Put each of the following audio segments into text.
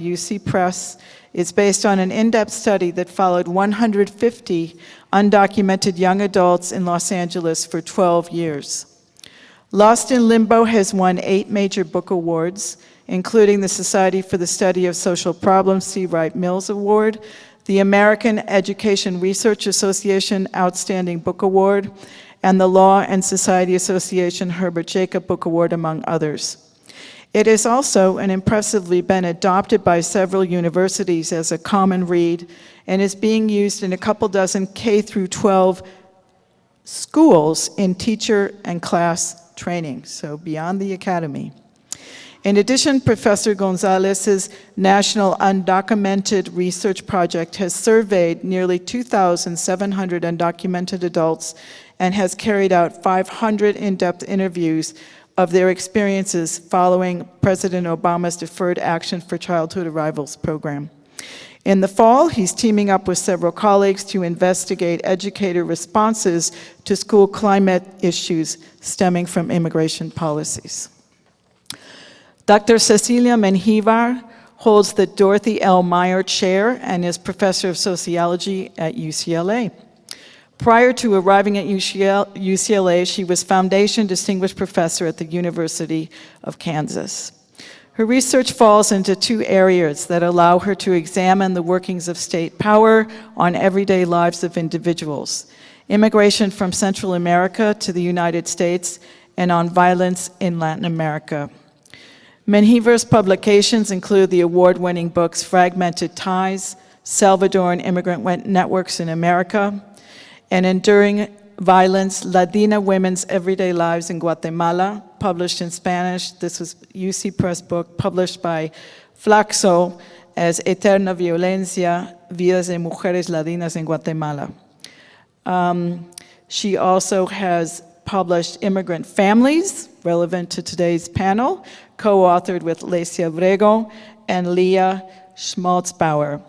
UC Press. It's based on an in-depth study that followed 150 undocumented young adults in Los Angeles for 12 years. Lost in Limbo has won 8 major book awards, including the Society for the Study of Social Problems C. Wright Mills Award, the American Education Research Association Outstanding Book Award, and the Law and Society Association Herbert Jacob Book Award, among others. It has also, and impressively, been adopted by several universities as a common read and is being used in a couple dozen K through 12 schools in teacher and class training, so beyond the academy. In addition, Professor Gonzalez's National Undocumented Research Project has surveyed nearly 2,700 undocumented adults and has carried out 500 in-depth interviews of their experiences following President Obama's Deferred Action for Childhood Arrivals program. In the fall, he's teaming up with several colleagues to investigate educator responses to school climate issues stemming from immigration policies. Dr. Cecilia Menjivar holds the Dorothy L. Meyer Chair and is professor of sociology at UCLA. Prior to arriving at UCLA, she was Foundation Distinguished Professor at the University of Kansas. Her research falls into 2 areas that allow her to examine the workings of state power on everyday lives of individuals: immigration from Central America to the United States, and on violence in Latin America. Menjivar's publications include the award-winning books Fragmented Ties, Salvadoran Immigrant Networks in America, and Enduring Violence, Latina Women's Everyday Lives in Guatemala, published in Spanish. This was UC Press book, published by Flaxo as Eterna Violencia, Vidas de Mujeres Latinas en Guatemala. She also has published Immigrant Families, relevant to today's panel, co-authored with Lecia Brego and Leah Schmaltzbauer.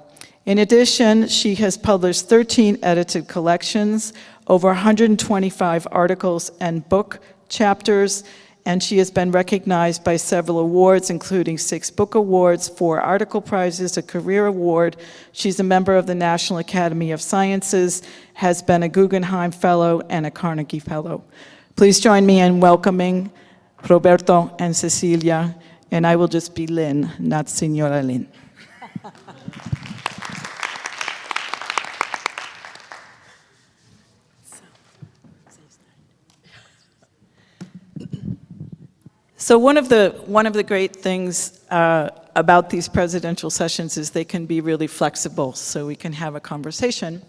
In addition, she has published 13 edited collections, over 125 articles and book chapters, and she has been recognized by several awards, including 6 book awards, 4 article prizes, a career award. She's a member of the National Academy of Sciences, has been a Guggenheim Fellow and a Carnegie Fellow. Please join me in welcoming Roberto and Cecilia, and I will just be Lynn, not Senora Lynn. So one of the great things about these presidential sessions is they can be really flexible, so we can have a conversation.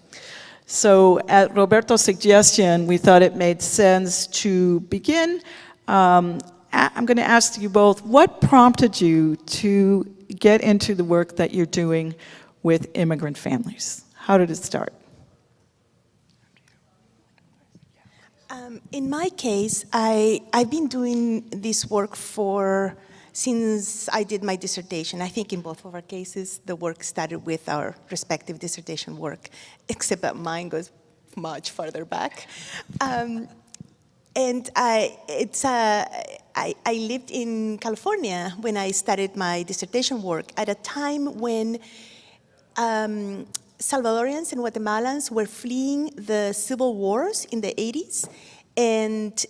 So at Roberto's suggestion, we thought it made sense to begin. I'm going to ask you both, what prompted you to get into the work that you're doing with immigrant families? How did it start? In my case, I've been doing this work since I did my dissertation. I think in both of our cases, the work started with our respective dissertation work, except that mine goes much farther back. And I lived in California when I started my dissertation work at a time when Salvadorians and Guatemalans were fleeing the civil wars in the 80s and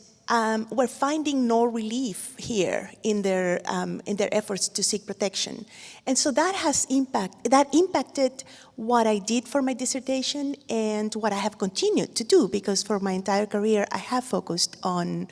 were finding no relief here in their efforts to seek protection. And so that impacted what I did for my dissertation and what I have continued to do, because for my entire career I have focused on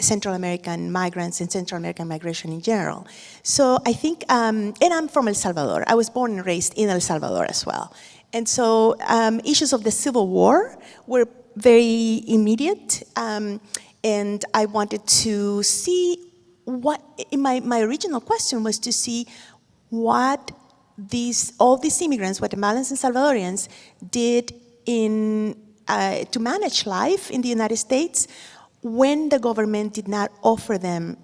Central American migrants and Central American migration in general. So I think, and I'm from El Salvador. I was born and raised in El Salvador as well. And so issues of the Civil War were very immediate, and I wanted to see what, my original question was to see what all these immigrants, Guatemalans and Salvadorians, did to manage life in the United States when the government did not offer them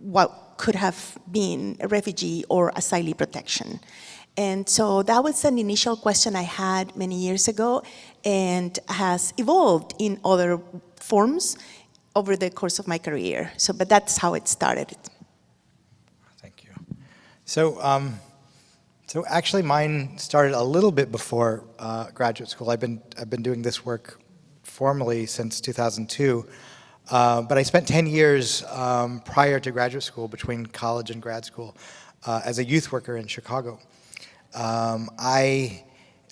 what could have been a refugee or asylee protection. And so that was an initial question I had many years ago and has evolved in other forms over the course of my career. So, but that's how it started. Thank you. So, so actually, mine started a little bit before graduate school. I've been doing this work formally since 2002, but I spent 10 years prior to graduate school, between college and grad school, as a youth worker in Chicago. I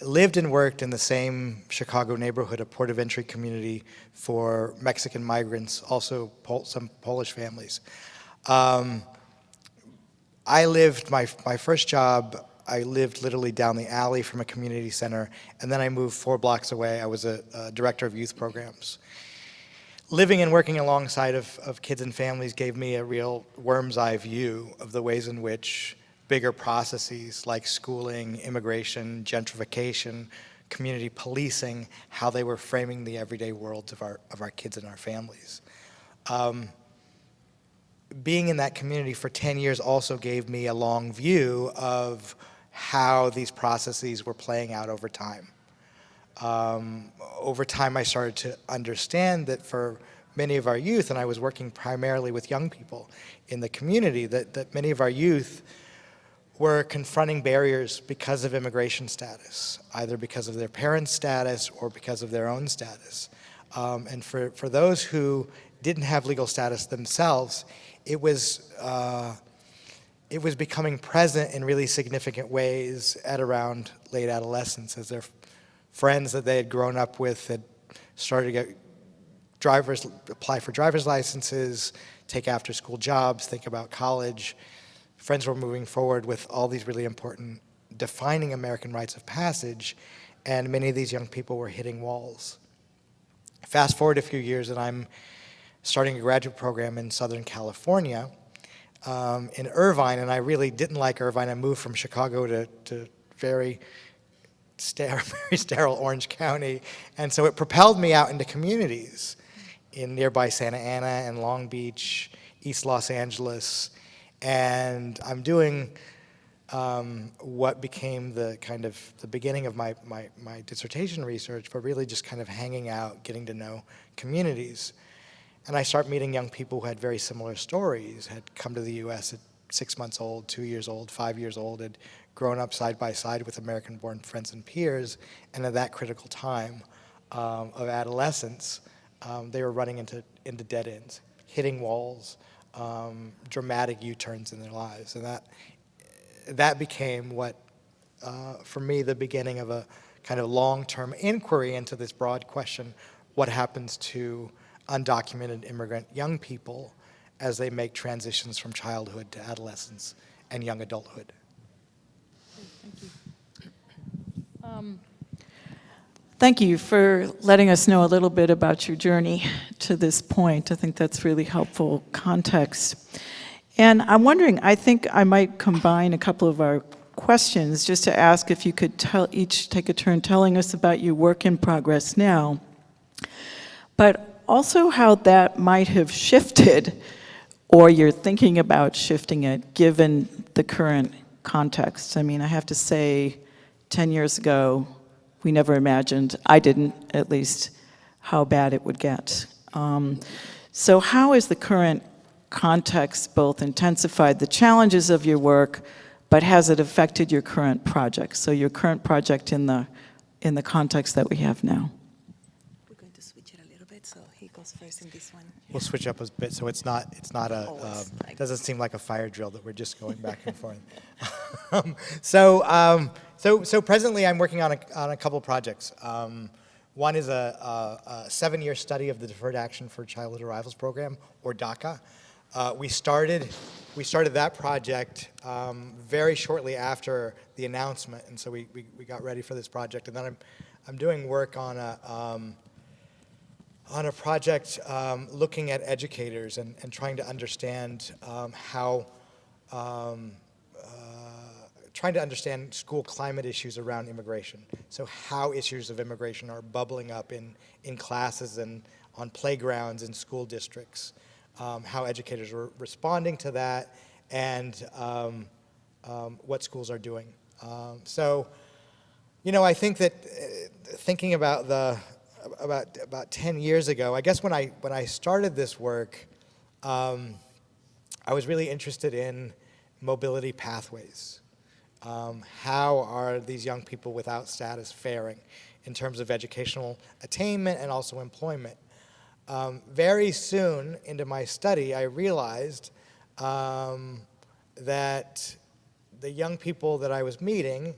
lived and worked in the same Chicago neighborhood, a port of entry community for Mexican migrants, also some Polish families. I lived, my first job, I lived literally down the alley from a community center, and then I moved 4 blocks away. I was a director of youth programs. Living and working alongside of kids and families gave me a real worm's eye view of the ways in which bigger processes like schooling, immigration, gentrification, community policing, how they were framing the everyday worlds of our kids and our families. Being in that community for 10 years also gave me a long view of how these processes were playing out over time. Over time, I started to understand that for many of our youth, and I was working primarily with young people in the community, that many of our youth were confronting barriers because of immigration status, either because of their parents' status or because of their own status. And for those who didn't have legal status themselves, it was becoming present in really significant ways at around late adolescence, as their friends that they had grown up with had started to get apply for driver's licenses, take after-school jobs, think about college. Friends were moving forward with all these really important defining American rites of passage, and many of these young people were hitting walls. Fast forward a few years, and I'm starting a graduate program in Southern California, in Irvine, and I really didn't like Irvine. I moved from Chicago to very sterile Orange County, and so it propelled me out into communities in nearby Santa Ana and Long Beach, East Los Angeles, and I'm doing what became the kind of the beginning of my dissertation research, but really just kind of hanging out, getting to know communities. And I start meeting young people who had very similar stories, had come to the US at 6 months old, 2 years old, 5 years old, had grown up side by side with American-born friends and peers, and at that critical time of adolescence, they were running into dead ends, hitting walls, dramatic U-turns in their lives. And that became what, for me, the beginning of a kind of long-term inquiry into this broad question: what happens to undocumented immigrant young people as they make transitions from childhood to adolescence and young adulthood? Thank you. Thank you for letting us know a little bit about your journey to this point. I think that's really helpful context. And I'm wondering, I think I might combine a couple of our questions just to ask if you could each take a turn telling us about your work in progress now, but also how that might have shifted, or you're thinking about shifting it, given the current context. I mean, I have to say, 10 years ago, we never imagined, I didn't at least, how bad it would get. So how has the current context both intensified the challenges of your work, but has it affected your current project? So your current project in the context that we have now. We're going to switch it a little bit, so he goes first in this one. We'll switch up a bit so it's not a doesn't seem like a fire drill that we're just going back and forth. So presently I'm working on a couple projects. One is a 7-year study of the Deferred Action for Childhood Arrivals Program, or DACA. We started that project very shortly after the announcement, and so we got ready for this project. And then I'm doing work on a project looking at educators and trying to understand trying to understand school climate issues around immigration. So how issues of immigration are bubbling up in classes and on playgrounds in school districts, how educators are responding to that, and what schools are doing. So, you know, I think that thinking about about 10 years ago, I guess when I started this work, I was really interested in mobility pathways. How are these young people without status faring in terms of educational attainment and also employment? Very soon into my study, I realized that the young people that I was meeting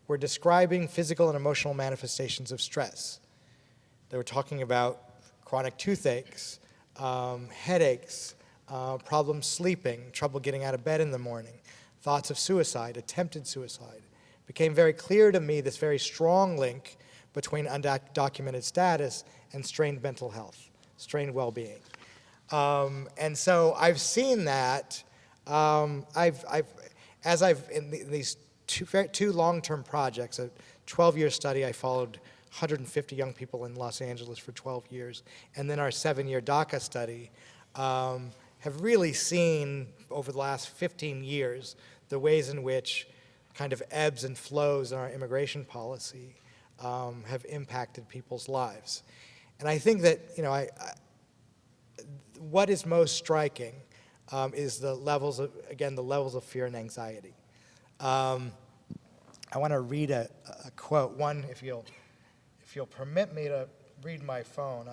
were describing physical and emotional manifestations of stress. They were talking about chronic toothaches, headaches, problems sleeping, trouble getting out of bed in the morning, thoughts of suicide, attempted suicide. It became very clear to me this very strong link between undocumented status and strained mental health, strained well-being. And so I've seen that. In these two long-term projects, a 12-year study, I followed 150 young people in Los Angeles for 12 years, and then our 7-year DACA study, have really seen over the last 15 years the ways in which kind of ebbs and flows in our immigration policy have impacted people's lives. And I think that, you know, what is most striking is the levels of, again, the levels of fear and anxiety. I want to read a quote. One, if you'll permit me to read my phone.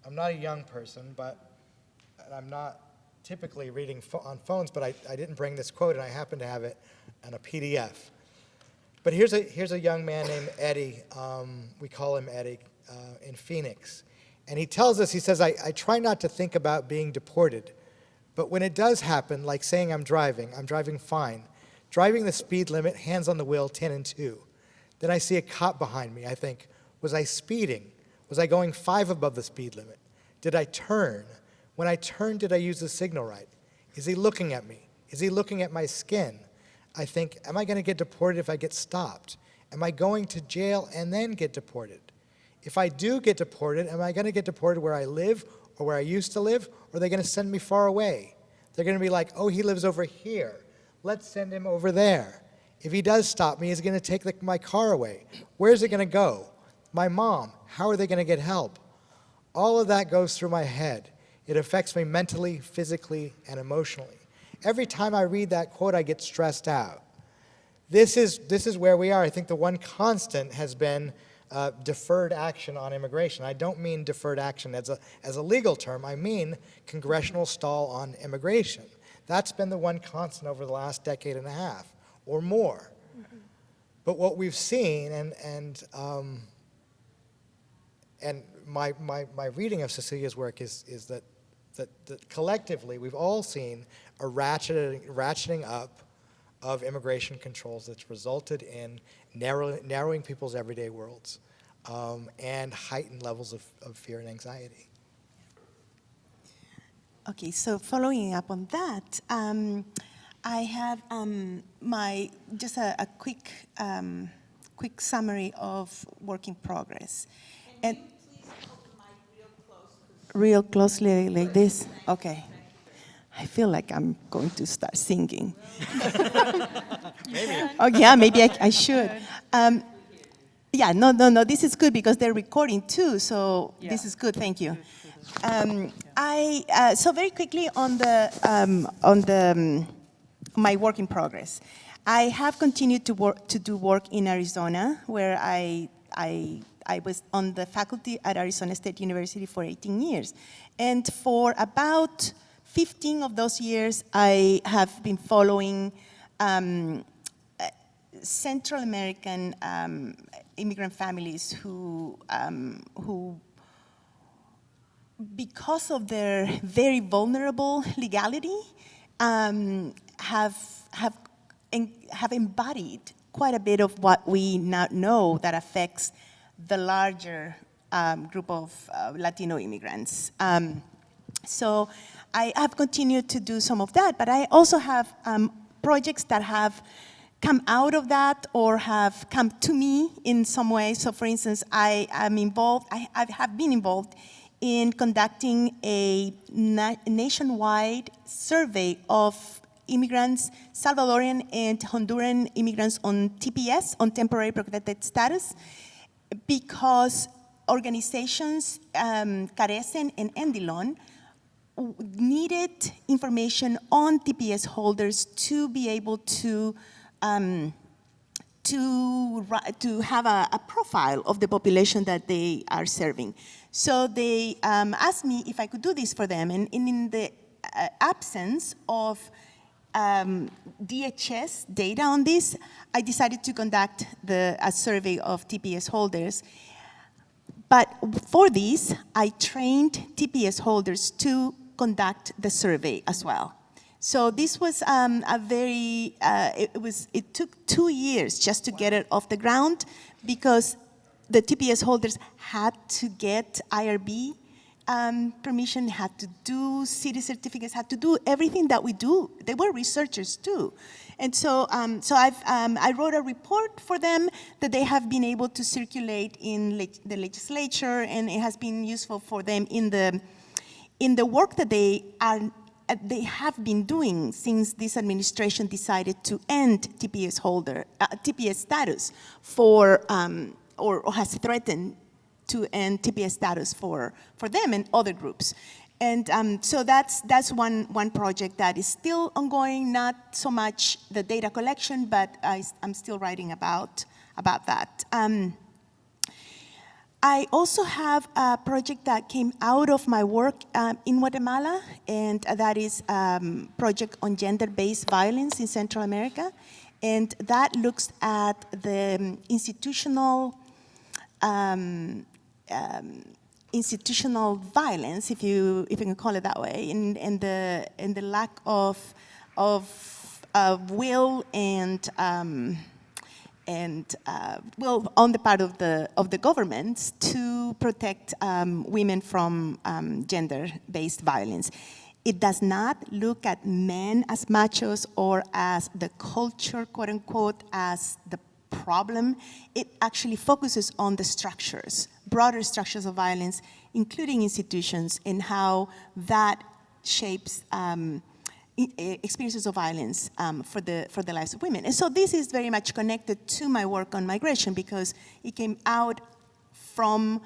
I'm not a young person, and I'm not typically reading on phones, but I didn't bring this quote, and I happen to have it on a PDF. But here's a young man named Eddie. We call him Eddie in Phoenix. And he tells us, he says, I try not to think about being deported, but when it does happen, like saying I'm driving fine, driving the speed limit, hands on the wheel, 10 and 2. Then I see a cop behind me. I think, was I speeding? Was I going 5 above the speed limit? Did I turn? When I turned, did I use the signal right? Is he looking at me? Is he looking at my skin? I think, am I going to get deported if I get stopped? Am I going to jail and then get deported? If I do get deported, am I going to get deported where I live or where I used to live, or are they going to send me far away? They're going to be like, oh, he lives over here. Let's send him over there. If he does stop me, he's going to take my car away. Where's it going to go? My mom, how are they going to get help? All of that goes through my head. It affects me mentally, physically, and emotionally. Every time I read that quote, I get stressed out. This is where we are. I think the one constant has been deferred action on immigration. I don't mean deferred action as a legal term. I mean congressional stall on immigration. That's been the one constant over the last decade and a half or more. Mm-hmm. But what we've seen, and my reading of Cecilia's work is that collectively we've all seen a ratcheting up of immigration controls that's resulted in narrowing people's everyday worlds and heightened levels of fear and anxiety. Okay, so following up on that, I have just a quick summary of work in progress. And please hold the mic real closely like this? Okay. I feel like I'm going to start singing. Maybe. Oh yeah, maybe I should. Yeah, no, this is good because they're recording too, so yeah. This is good, thank you. So very quickly on my work in progress. I have continued to do work in Arizona, where I was on the faculty at Arizona State University for 18 years. And for about 15 of those years, I have been following Central American immigrant families who, because of their very vulnerable legality, have embodied quite a bit of what we now know that affects the larger group of Latino immigrants. So I have continued to do some of that, but I also have projects that have come out of that or have come to me in some way. So for instance, I have been involved in conducting a nationwide survey of immigrants, Salvadorian and Honduran immigrants on TPS, on temporary protected status, because organizations, Carecen and Endilon, needed information on TPS holders to be able to have a profile of the population that they are serving. So they asked me if I could do this for them, and in the absence of DHS data on this, I decided to conduct a survey of TPS holders. But for this, I trained TPS holders to conduct the survey as well. So this was it took 2 years just to get it off the ground, because the TPS holders had to get IRB permission, had to do city certificates, had to do everything that we do. They were researchers too. And so, I wrote a report for them that they have been able to circulate in the legislature, and it has been useful for them in the work that they have been doing since this administration decided to end TPS status for, or has threatened to end TPS status for them and other groups. And so that's one project that is still ongoing, not so much the data collection, but I'm still writing about that. I also have a project that came out of my work in Guatemala, and that is a project on gender-based violence in Central America. And that looks at the institutional violence, if you can call it that way, and the lack of will and will on the part of the governments to protect women from gender-based violence. It does not look at men as machos or as the culture, quote unquote, as the problem. It actually focuses on the structures, broader structures of violence, including institutions, and how that shapes experiences of violence for the lives of women. And so this is very much connected to my work on migration, because it came out from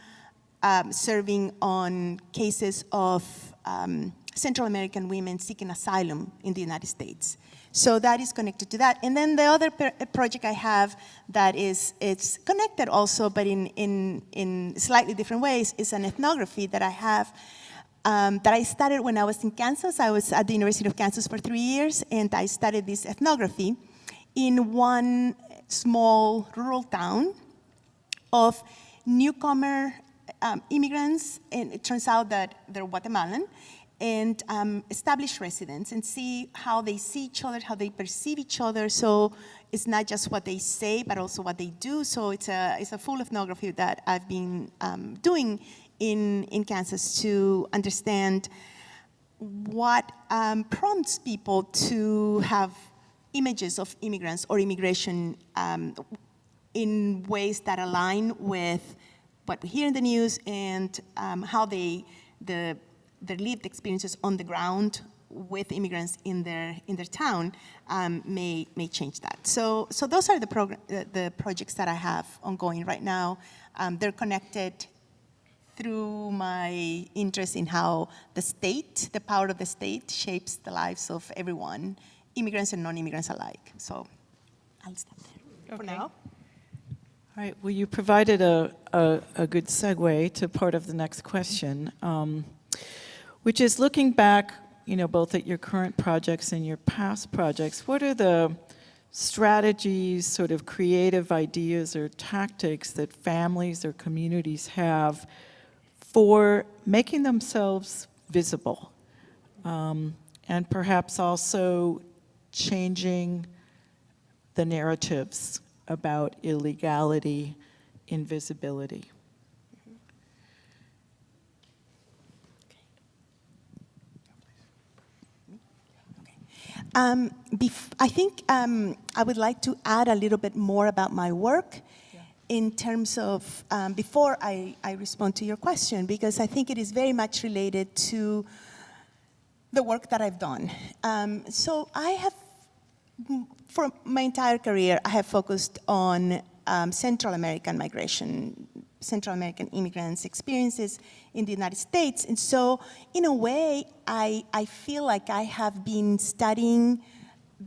serving on cases of Central American women seeking asylum in the United States. So that is connected to that. And then the other project I have that it's connected also, but in slightly different ways, is an ethnography that I have that I started when I was in Kansas. I was at the University of Kansas for 3 years, and I studied this ethnography in one small rural town of newcomer immigrants, and it turns out that they're Guatemalan, and established residents, and see how they see each other, how they perceive each other. So it's not just what they say, but also what they do. So it's a full ethnography that I've been doing in Kansas to understand what prompts people to have images of immigrants or immigration in ways that align with what we hear in the news, and how their lived experiences on the ground with immigrants in their town may change that. So those are the projects that I have ongoing right now. They're connected through my interest in how the power of the state shapes the lives of everyone, immigrants and non-immigrants alike. So I'll stop there for now. All right, well, you provided a good segue to part of the next question, which is looking back, both at your current projects and your past projects, what are the strategies, sort of creative ideas or tactics that families or communities have for making themselves visible, and perhaps also changing the narratives about illegality, invisibility? I think I would like to add a little bit more about my work in terms of, before I respond to your question, because I think it is very much related to the work that I've done. So I have, for my entire career, I have focused on Central American migration, Central American immigrants' experiences in the United States. And so, in a way, I feel like I have been studying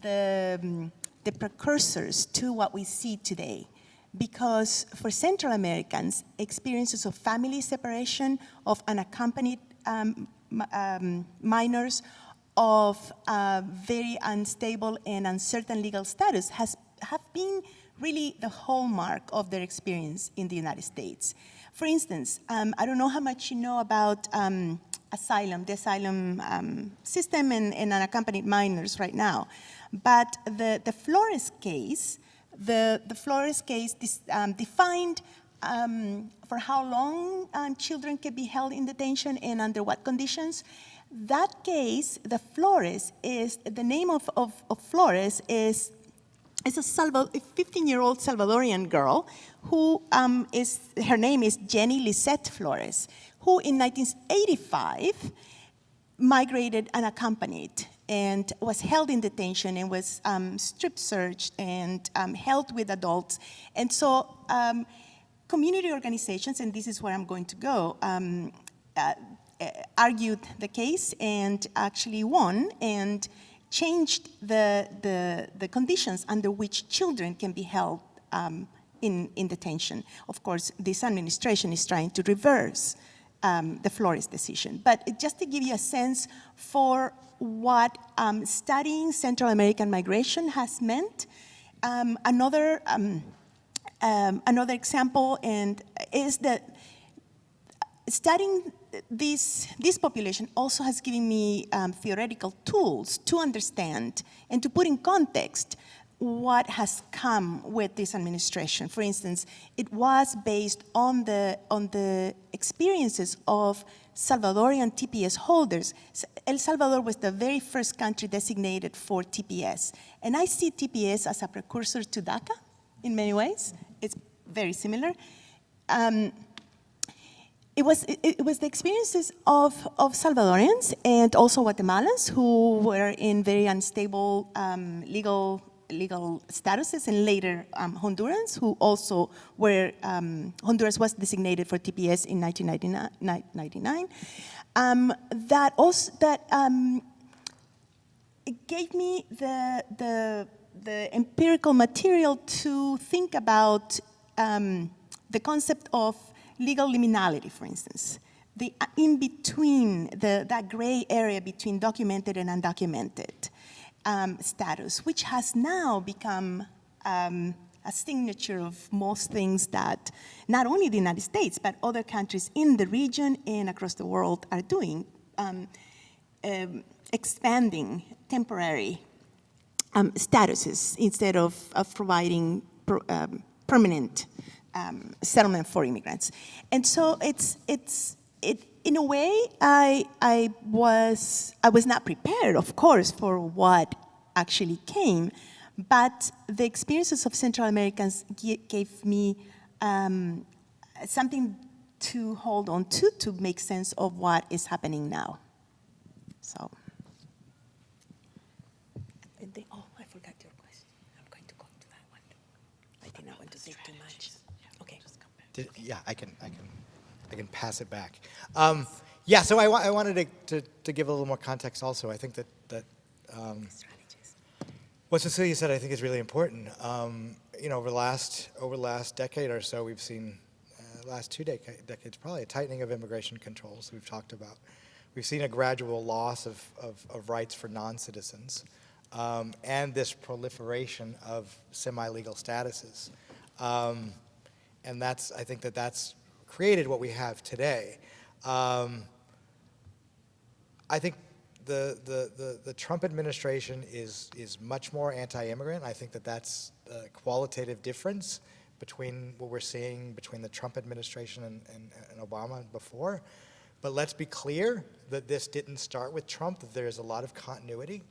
the precursors to what we see today. Because for Central Americans, experiences of family separation, of unaccompanied minors, of very unstable and uncertain legal status have been really the hallmark of their experience in the United States. For instance, I don't know how much you know about asylum, the asylum system and unaccompanied minors right now, but the Flores case, the Flores case defined for how long children can be held in detention and under what conditions. That case, the Flores, is the name of Flores is a 15-year-old Salvadorian girl who her name is Jenny Lisette Flores, who in 1985 migrated unaccompanied and was held in detention and was strip searched and held with adults. And so community organizations, and this is where I'm going to go, argued the case and actually won and changed the conditions under which children can be held in detention. Of course, this administration is trying to reverse the Flores decision. But just to give you a sense for what studying Central American migration has meant, another example is that studying this population also has given me theoretical tools to understand and to put in context what has come with this administration. For instance, it was based on the experiences of Salvadorian TPS holders. El Salvador was the very first country designated for TPS. And I see TPS as a precursor to DACA in many ways. It's very similar. It was the experiences of Salvadorians and also Guatemalans who were in very unstable legal statuses, and later Hondurans who also were, Honduras was designated for TPS in 1999. It gave me the empirical material to think about the concept of legal liminality, for instance, the in-between, that gray area between documented and undocumented status, which has now become a signature of most things that not only the United States, but other countries in the region and across the world are doing, expanding temporary statuses instead of providing permanent settlement for immigrants. And so in a way, I was not prepared, of course, for what actually came, but the experiences of Central Americans gave me something to hold on to make sense of what is happening now. So. Oh, I forgot your question. I'm going to go to that one. I did not want to take too much. Okay. Yeah, I can pass it back. Yeah, so I wanted to give a little more context also. I think that what Cecilia said, I think, is really important. Over the last decade or so, we've seen, last two decades probably, a tightening of immigration controls we've talked about. We've seen a gradual loss of rights for non-citizens, and this proliferation of semi-legal statuses. And I think that's created what we have today. I think the Trump administration is much more anti-immigrant. I think that's a qualitative difference between what we're seeing between the Trump administration and Obama before. But let's be clear that this didn't start with Trump, that there's a lot of continuity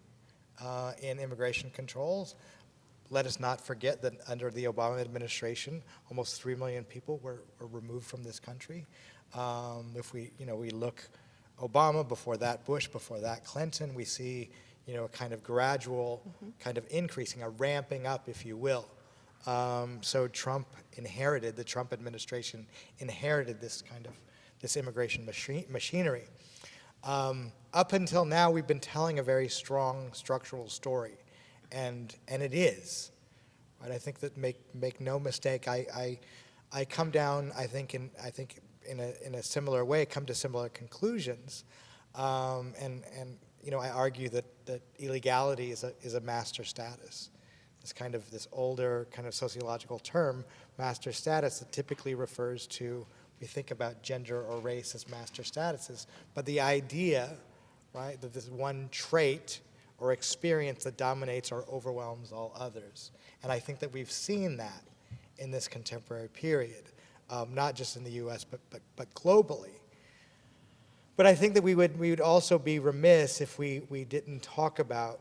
in immigration controls. Let us not forget that under the Obama administration, almost 3 million people were removed from this country. If we look Obama, before that Bush, before that Clinton, we see, a kind of gradual kind of increasing, a ramping up, if you will, So the Trump administration inherited this immigration machinery. Up until now, we've been telling a very strong structural story, and it is. Right? I think that make no mistake. I come down. I think in a similar way, come to similar conclusions, and I argue that illegality is a master status. This older kind of sociological term, master status, that typically refers to, we think about gender or race as master statuses, but the idea, right, that this one trait or experience that dominates or overwhelms all others. And I think that we've seen that in this contemporary period, not just in the US, but globally. But I think that we would also be remiss if we didn't talk about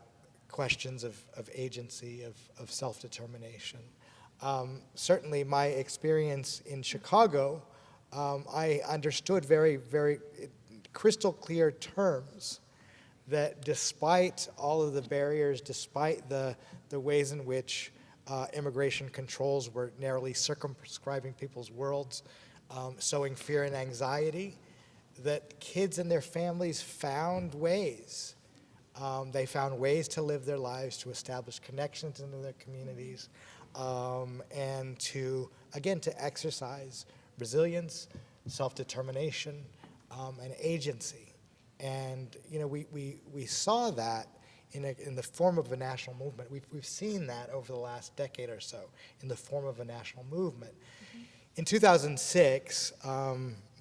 questions of agency, of self-determination. Certainly my experience in Chicago, I understood very, very crystal clear terms that despite all of the barriers, despite the ways in which immigration controls were narrowly circumscribing people's worlds, sowing fear and anxiety, that kids and their families found ways. They found ways to live their lives, to establish connections into their communities, and to exercise resilience, self-determination, and agency. And we saw that in the form of a national movement. We've seen that over the last decade or so in the form of a national movement. Mm-hmm. In 2006,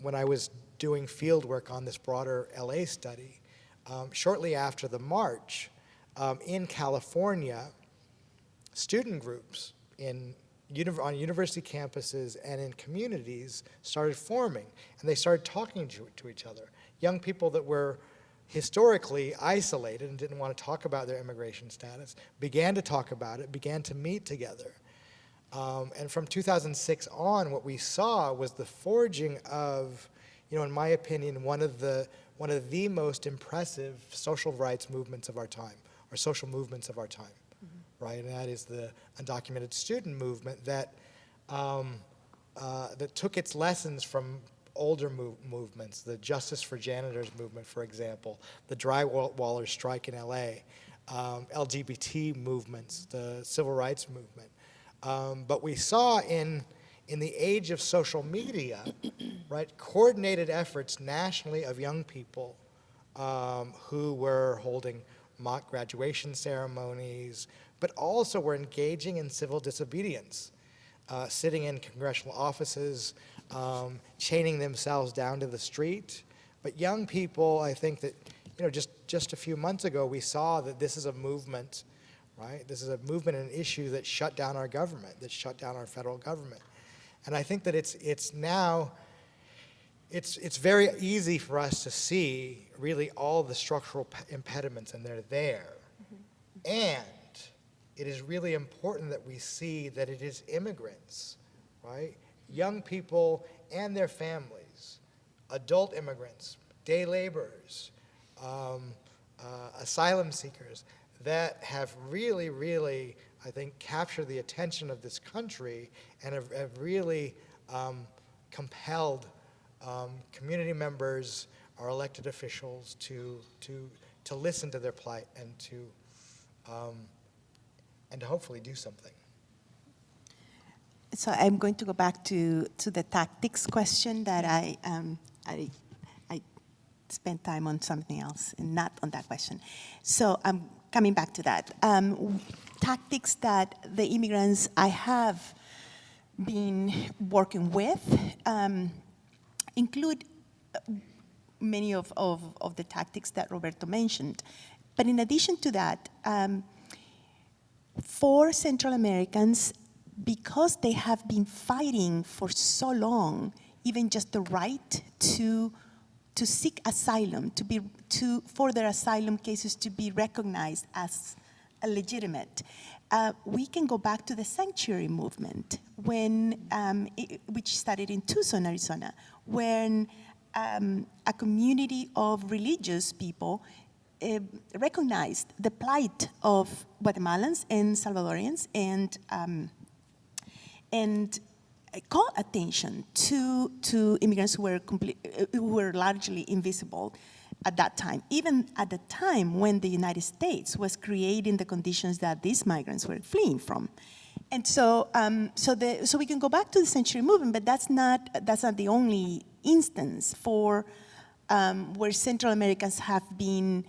when I was doing field work on this broader LA study, shortly after the march, in California, student groups on university campuses and in communities started forming, and they started talking to each other. Young people that were historically isolated and didn't want to talk about their immigration status began to talk about it, began to meet together. And from 2006 on, what we saw was the forging of, in my opinion, one of the most impressive social rights movements of our time, or social movements of our time, mm-hmm. right? And that is the undocumented student movement that took its lessons from older movements, the Justice for Janitors movement, for example, the drywallers strike in LA, LGBT movements, the civil rights movement. But we saw in the age of social media, right, coordinated efforts nationally of young people who were holding mock graduation ceremonies, but also were engaging in civil disobedience, sitting in congressional offices, chaining themselves down to the street. But young people, I think that, just a few months ago, we saw that this is a movement, right? This is a movement and an issue that shut down our government, that shut down our federal government. And I think that it's very easy for us to see really all the structural impediments, and they're there. Mm-hmm. And it is really important that we see that it is immigrants, right? Young people and their families, adult immigrants, day laborers, asylum seekers, that have really, really, I think, captured the attention of this country and have really compelled community members, our elected officials, to listen to their plight and to hopefully do something. So I'm going to go back to the tactics question that I spent time on something else and not on that question. So I'm coming back to that. Tactics that the immigrants I have been working with include many of the tactics that Roberto mentioned. But in addition to that, for Central Americans, because they have been fighting for so long, even just the right to seek asylum, for their asylum cases to be recognized as legitimate. We can go back to the sanctuary movement, which started in Tucson, Arizona, when a community of religious people recognized the plight of Guatemalans and Salvadorians and and call attention to immigrants who were largely invisible at that time, even at the time when the United States was creating the conditions that these migrants were fleeing from. And so, so we can go back to the century movement, but that's not the only instance for where Central Americans have been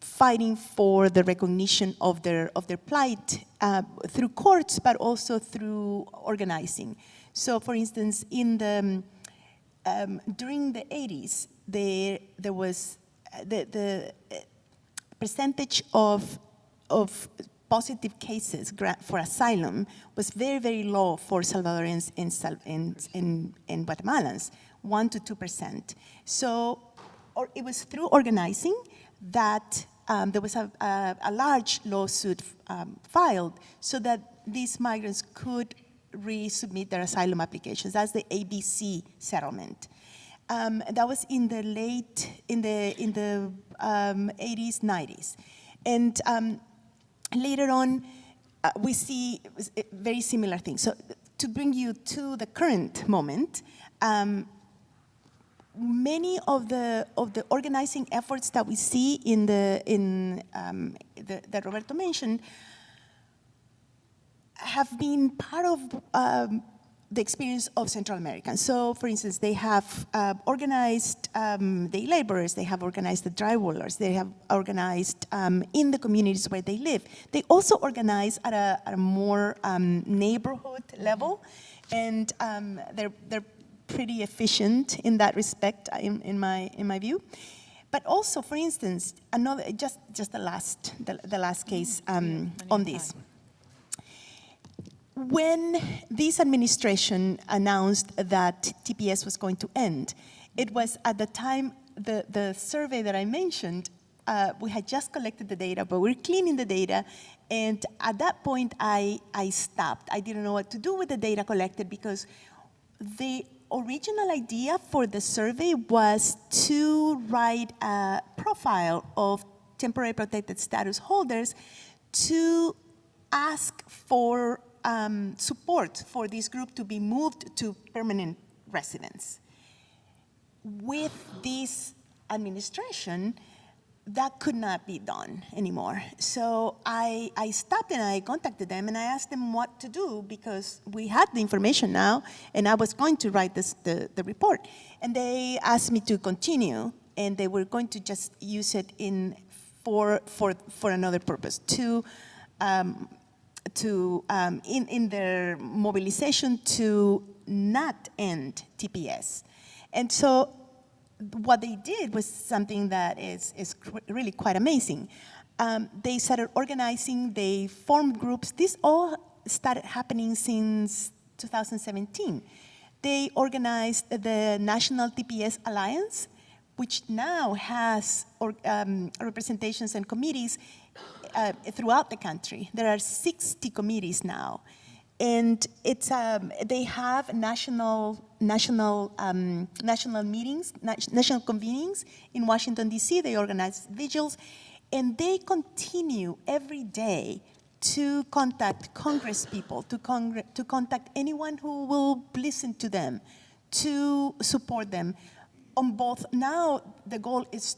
fighting for the recognition of their plight through courts, but also through organizing. So, for instance, in the during the 80s, there was the percentage of positive cases for asylum was very, very low for Salvadorians and Guatemalans, 1 to 2%. So it was through organizing that there was a large lawsuit filed so that these migrants could resubmit their asylum applications. That's the ABC settlement. That was in the 80s, 90s. And later on, we see very similar things. So to bring you to the current moment, many of the organizing efforts that we see that Roberto mentioned have been part of the experience of Central Americans. So, for instance, they have organized day laborers, they have organized the drywallers, they have organized in the communities where they live. They also organize at a more neighborhood level, and they're pretty efficient in that respect, in my view. But also, for instance, another just the last case on this. When this administration announced that TPS was going to end, it was at the time the survey that I mentioned, we had just collected the data, but we're cleaning the data. And at that point, I stopped. I didn't know what to do with the data collected because the original idea for the survey was to write a profile of temporary protected status holders to ask for support for this group to be moved to permanent residence. With this administration, that could not be done anymore. So I stopped and I contacted them and I asked them what to do because we had the information now and I was going to write the report. And they asked me to continue and they were going to just use it for another purpose, in their mobilization to not end TPS. And so what they did was something that is really quite amazing. They started organizing, they formed groups. This all started happening since 2017. They organized the National TPS Alliance, which now has representations and committees throughout the country. There are 60 committees now. And it's they have national meetings, national convenings in Washington, D.C. They organize vigils, and they continue every day to contact Congress people, to contact anyone who will listen to them, to support them. On both, now the goal is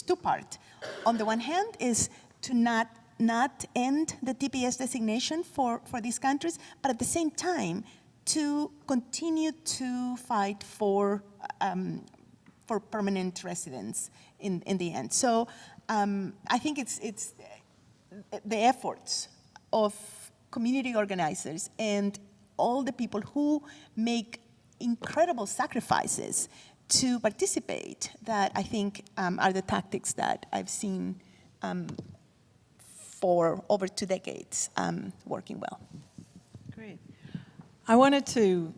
two-part. On the one hand is to not end the TPS designation for these countries, but at the same time to continue to fight for permanent residence in the end. So I think it's the efforts of community organizers and all the people who make incredible sacrifices to participate that I think are the tactics that I've seen for over 2 decades working well. Great. I wanted to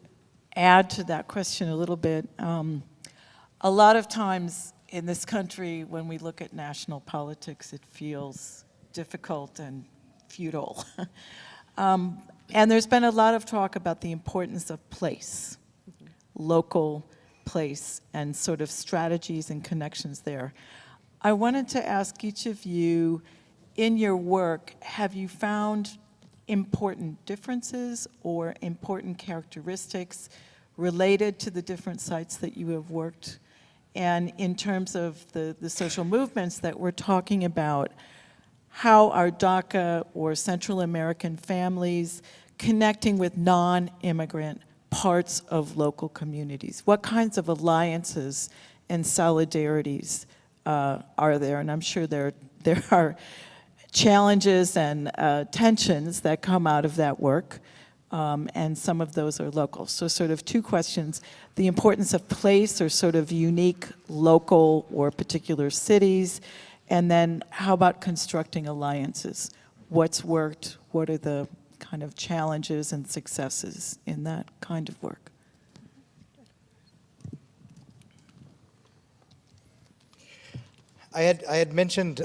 add to that question a little bit. A lot of times in this country, when we look at national politics, it feels difficult and futile. And there's been a lot of talk about the importance of place, local place, and sort of strategies and connections there. I wanted to ask each of you in your work, have you found important differences or important characteristics related to the different sites that you have worked? And in terms of the social movements that we're talking about, how are DACA or Central American families connecting with non-immigrant parts of local communities? What kinds of alliances and solidarities are there? And I'm sure there are challenges and tensions that come out of that work, and some of those are local. So sort of two questions: the importance of place or sort of unique local or particular cities, and then how about constructing alliances? What's worked? What are the kind of challenges and successes in that kind of work? I had mentioned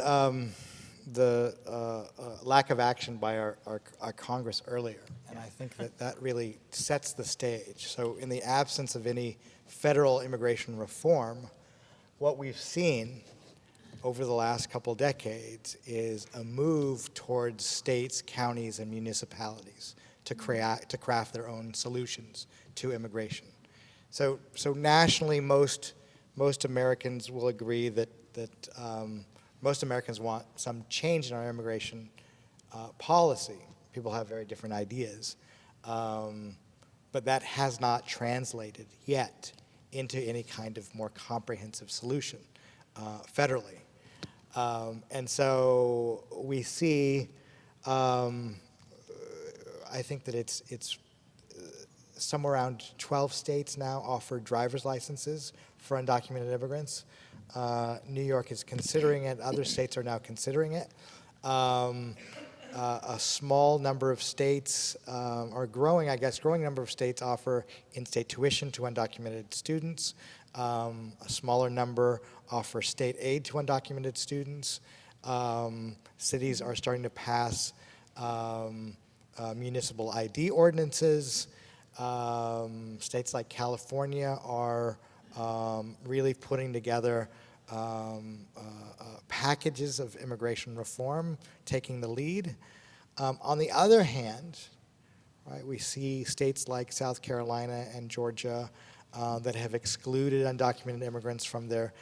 the lack of action by our Congress earlier, and I think that really sets the stage. So in the absence of any federal immigration reform, what we've seen over the last couple decades is a move towards states, counties, and municipalities to craft their own solutions to immigration. So nationally, most Americans will agree that most Americans want some change in our immigration policy. People have very different ideas, but that has not translated yet into any kind of more comprehensive solution federally. And so we see, I think that it's somewhere around 12 states now offer driver's licenses for undocumented immigrants. New York is considering it. Other states are now considering it. A small number of states are growing number of states offer in-state tuition to undocumented students. A smaller number offer state aid to undocumented students. Cities are starting to pass municipal ID ordinances. States like California are really putting together packages of immigration reform, taking the lead. On the other hand, right, we see states like South Carolina and Georgia that have excluded undocumented immigrants from their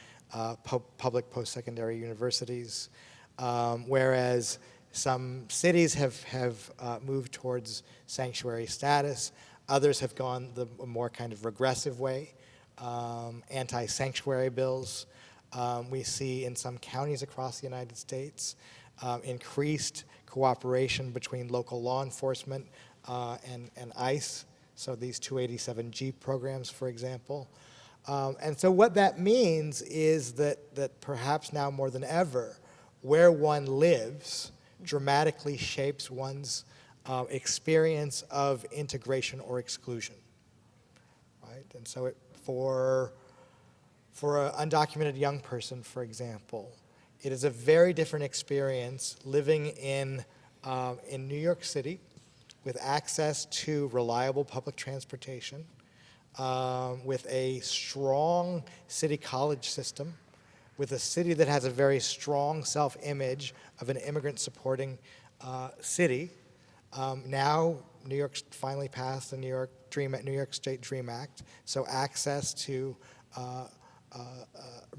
public post-secondary universities, whereas some cities have moved towards sanctuary status. Others have gone the more kind of regressive way, anti-sanctuary bills. We see in some counties across the United States increased cooperation between local law enforcement and ICE, so these 287G programs, for example. And so what that means is that perhaps now more than ever, where one lives dramatically shapes one's experience of integration or exclusion, right? And so for an undocumented young person, for example, it is a very different experience living in New York City with access to reliable public transportation, with a strong city college system, with a city that has a very strong self-image of an immigrant-supporting city. Now, New York's finally passed the New York State Dream Act, so access to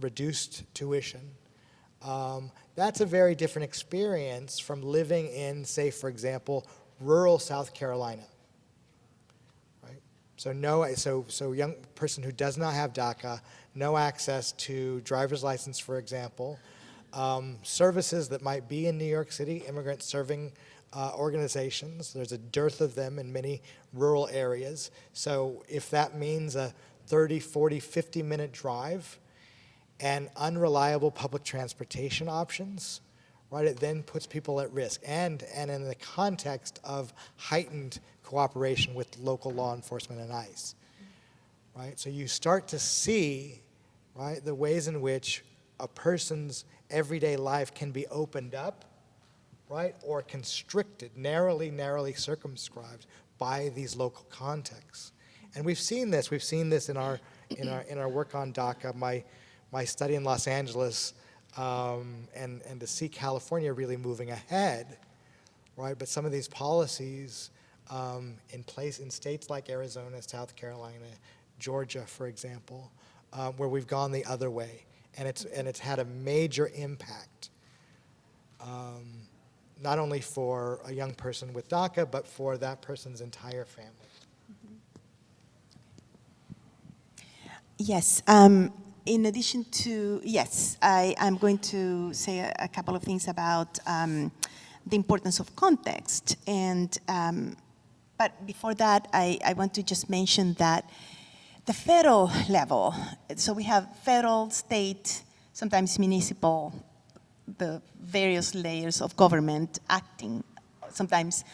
reduced tuition. That's a very different experience from living in, say, for example, rural South Carolina. Right? So young person who does not have DACA, no access to driver's license, for example, services that might be in New York City, immigrant serving organizations. There's a dearth of them in many rural areas. So if that means a 30, 40, 50-minute drive and unreliable public transportation options, right, it then puts people at risk. And in the context of heightened cooperation with local law enforcement and ICE, right? So you start to see, right, the ways in which a person's everyday life can be opened up, right, or constricted, narrowly circumscribed by these local contexts. And we've seen this in our work on DACA. My study in Los Angeles and to see California really moving ahead, right? But some of these policies in place in states like Arizona, South Carolina, Georgia, for example, where we've gone the other way, and it's had a major impact, not only for a young person with DACA, but for that person's entire family. Yes. In addition to, yes, I'm going to say a couple of things about the importance of context. And, but before that, I want to just mention that the federal level, so we have federal, state, sometimes municipal, the various layers of government acting, sometimes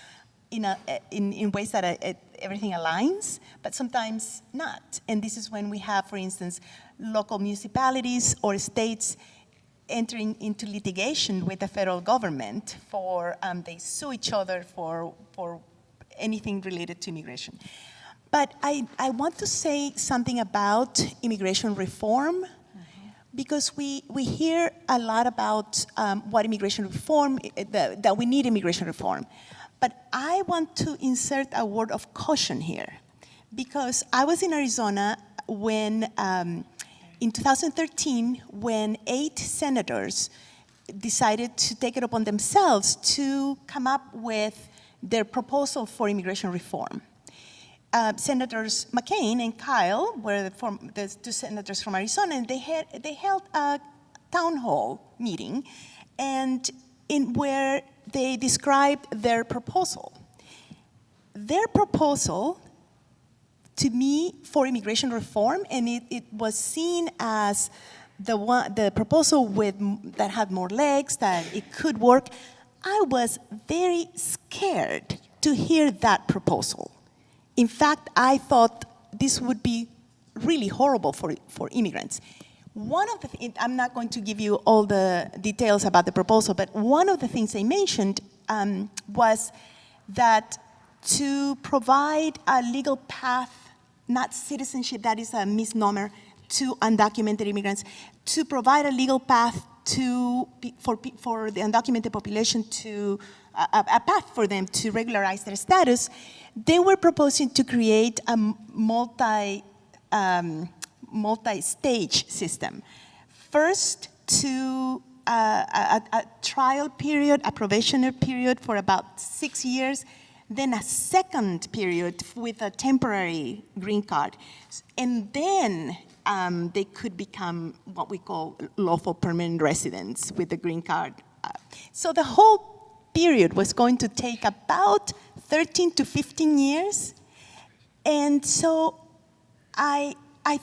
in ways that everything aligns, but sometimes not. And this is when we have, for instance, local municipalities or states entering into litigation with the federal government for, they sue each other for anything related to immigration. But I want to say something about immigration reform, because we hear a lot about what immigration reform, that we need immigration reform. But I want to insert a word of caution here, because I was in Arizona when, in 2013, when 8 senators decided to take it upon themselves to come up with their proposal for immigration reform. Senators McCain and Kyle were the 2 senators from Arizona, and they held a town hall meeting, and where they described their proposal. Their proposal, to me, for immigration reform, and it was seen as the proposal that had more legs, that it could work. I was very scared to hear that proposal. In fact, I thought this would be really horrible for immigrants. One of the things, I'm not going to give you all the details about the proposal, but one of the things they mentioned was that to provide a legal path, not citizenship, that is a misnomer, to undocumented immigrants, to provide a legal path for the undocumented population to, a path for them to regularize their status, they were proposing to create a multi-stage system. First, to a trial period, a probationary period for about 6 years, then a second period with a temporary green card. And then they could become what we call lawful permanent residents with the green card. So the whole period was going to take about 13 to 15 years. And so I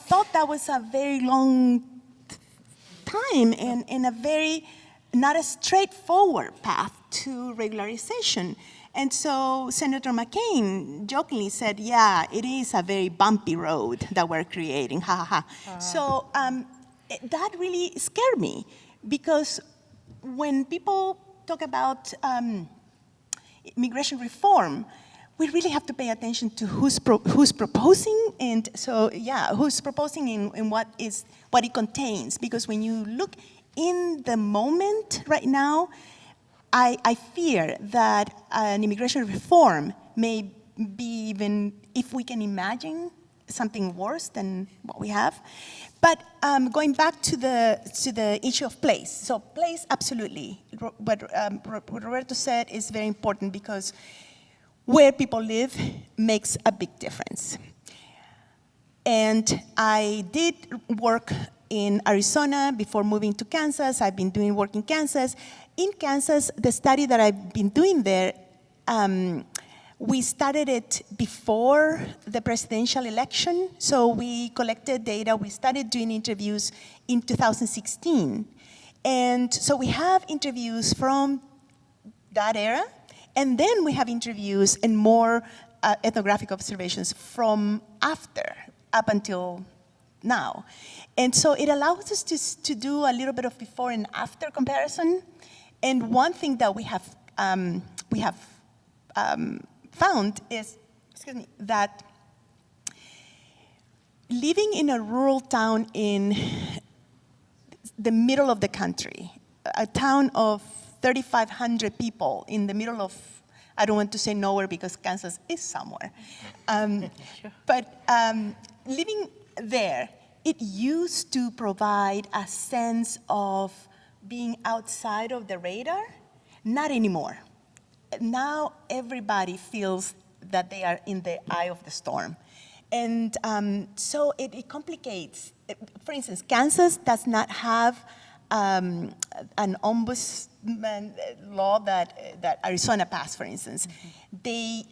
thought that was a very long time and a very, not a straightforward path to regularization. And so Senator McCain jokingly said, yeah, it is a very bumpy road that we're creating, ha ha ha. So that really scared me, because when people talk about immigration reform, we really have to pay attention to who's proposing, and so yeah, who's proposing and what it contains. Because when you look in the moment right now, I fear that an immigration reform may be, even if we can imagine, something worse than what we have. But going back to the issue of place. So place, absolutely. What Roberto said is very important, because where people live makes a big difference. And I did work in Arizona before moving to Kansas. I've been doing work in Kansas. In Kansas, the study that I've been doing there, we started it before the presidential election. So we collected data. We started doing interviews in 2016. And so we have interviews from that era. And then we have interviews and more ethnographic observations from after, up until now. And so it allows us to do a little bit of before and after comparison. And one thing that we have found is, that living in a rural town in the middle of the country, a town of 3,500 people in the middle of, I don't want to say nowhere because Kansas is somewhere. But living there, it used to provide a sense of being outside of the radar. Not anymore. Now everybody feels that they are in the eye of the storm. And so it complicates. For instance, Kansas does not have an ombudsman law that Arizona passed, for instance. They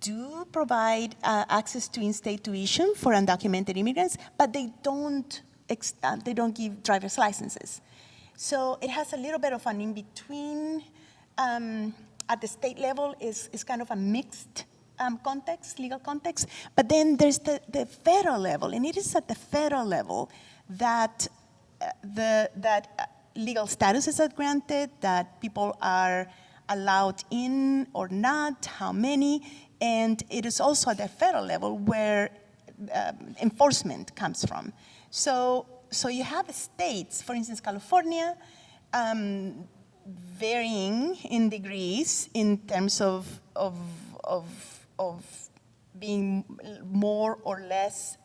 do provide access to in-state tuition for undocumented immigrants, but they don't give driver's licenses. So it has a little bit of an in-between. At the state level is kind of a mixed context, legal context. But then there's the federal level, and it is at the federal level that legal status is granted, that people are allowed in or not, how many, and it is also at the federal level where enforcement comes from. So you have states, for instance, California, varying in degrees in terms of being more or less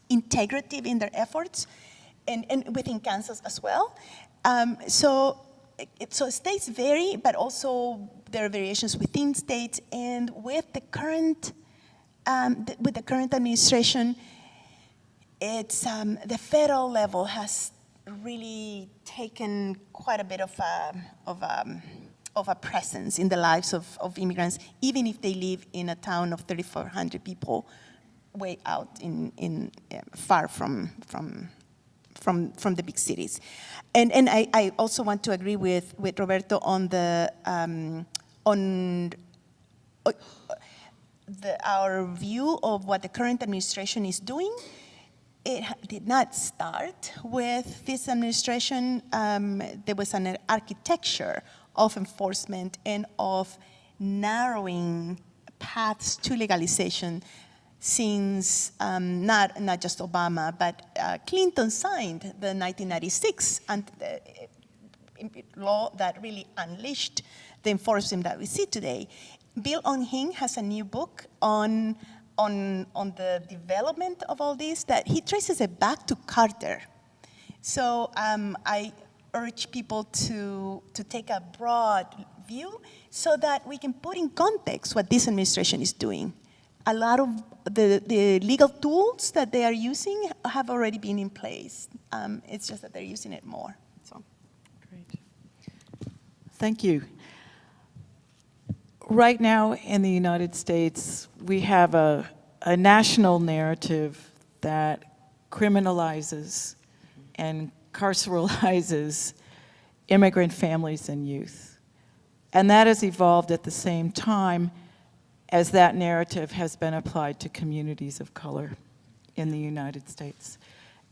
integrative in their efforts, and within Kansas as well. So states vary, but also there are variations within states. And with the current administration, it's the federal level has really taken quite a bit of a presence in the lives of immigrants, even if they live in a town of 3,400 people, way out in far from the big cities. And I also want to agree with Roberto on our view of what the current administration is doing. It did not start with this administration. There was an architecture of enforcement and of narrowing paths to legalization since not just Obama, but Clinton signed the 1996 law that really unleashed the enforcement that we see today. Bill Onhing has a new book on the development of all this that he traces it back to Carter. So I urge people to take a broad view so that we can put in context what this administration is doing. A lot of the legal tools that they are using have already been in place. It's just that they're using it more. So. Great. Thank you. Right now in the United States, we have a national narrative that criminalizes and carceralizes immigrant families and youth. And that has evolved at the same time as that narrative has been applied to communities of color in the United States.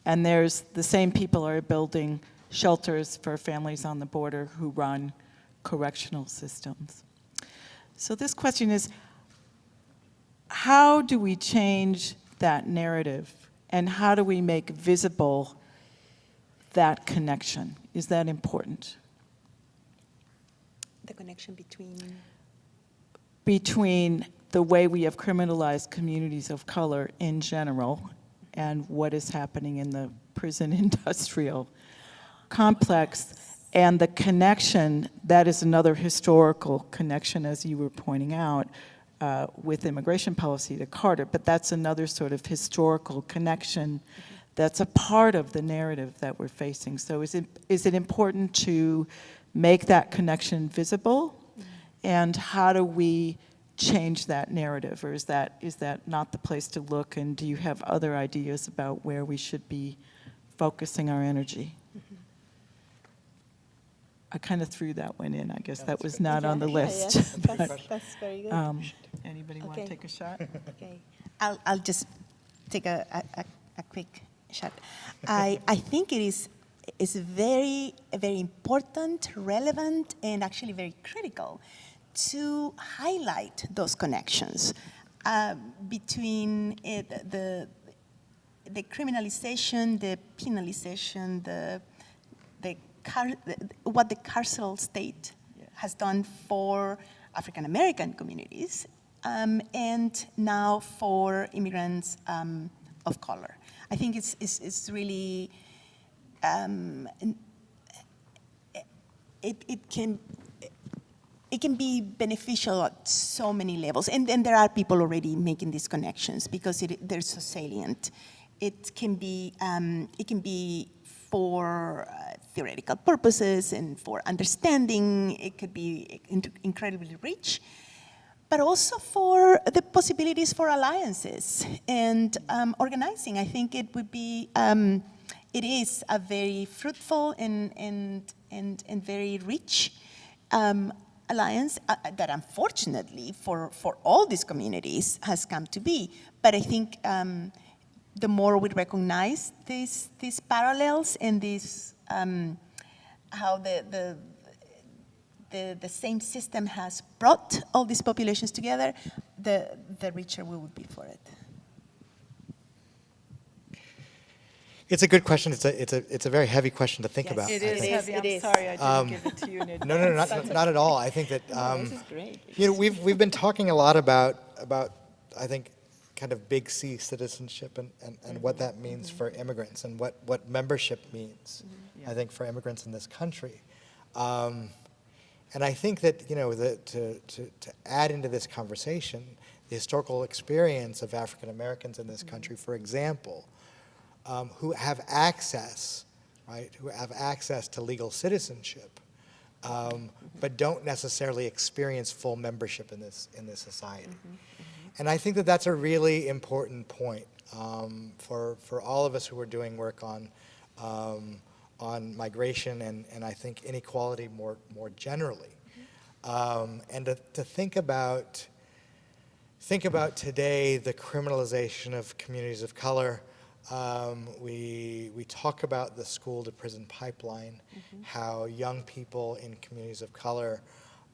And the same people are building shelters for families on the border who run correctional systems. So this question is, how do we change that narrative, and how do we make visible that connection? Is that important? The connection between the way we have criminalized communities of color in general and what is happening in the prison industrial complex, and the connection, that is another historical connection, as you were pointing out, with immigration policy to Carter, but that's another sort of historical connection that's a part of the narrative that we're facing. So is it important to make that connection visible? And how do we change that narrative? Or is that not the place to look? And do you have other ideas about where we should be focusing our energy? I kind of threw that one in. I guess that was not on the list. Yes, that's very good. Anybody want to take a shot? Okay, I'll just take a quick shot. I think it is very, very important, relevant, and actually very critical to highlight those connections between the criminalization, the penalization, what the carceral state has done for African American communities, and now for immigrants of color. I think it's really, it can be beneficial at so many levels, and there are people already making these connections because they're so salient. It can be for theoretical purposes and for understanding. It could be incredibly rich, but also for the possibilities for alliances and organizing. I think it would be, it is a very fruitful and very rich alliance that unfortunately for all these communities has come to be. But I think the more we recognize these parallels and how the same system has brought all these populations together, the richer we would be for it. It's a good question. It's a very heavy question to think about. It I is think. heavy. I'm sorry I didn't give it to you in advance. No, not at all. I think that This is great. you know, we've been talking a lot about I think kind of big C citizenship and what that means for immigrants and what membership means. I think for immigrants in this country, and I think that, you know, to add into this conversation the historical experience of African Americans in this country, for example, who have access, right, who have access to legal citizenship, but don't necessarily experience full membership in this society. And I think that that's a really important point for all of us who are doing work on migration and I think inequality more generally, and to think about today the criminalization of communities of color. We talk about the school to prison pipeline, how young people in communities of color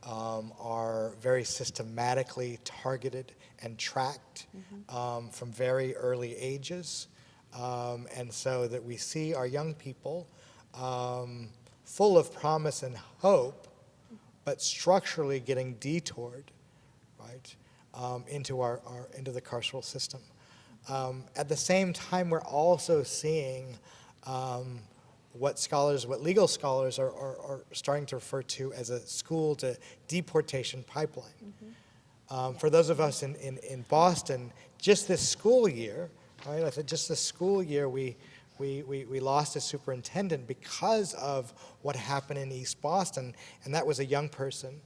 are very systematically targeted and tracked from very early ages. And so that we see our young people full of promise and hope, but structurally getting detoured, right, into into the carceral system. At the same time, we're also seeing what legal scholars are starting to refer to as a school to deportation pipeline. For those of us in Boston, just this school year, right? I said just this school year, we lost a superintendent because of what happened in East Boston, and that was a young person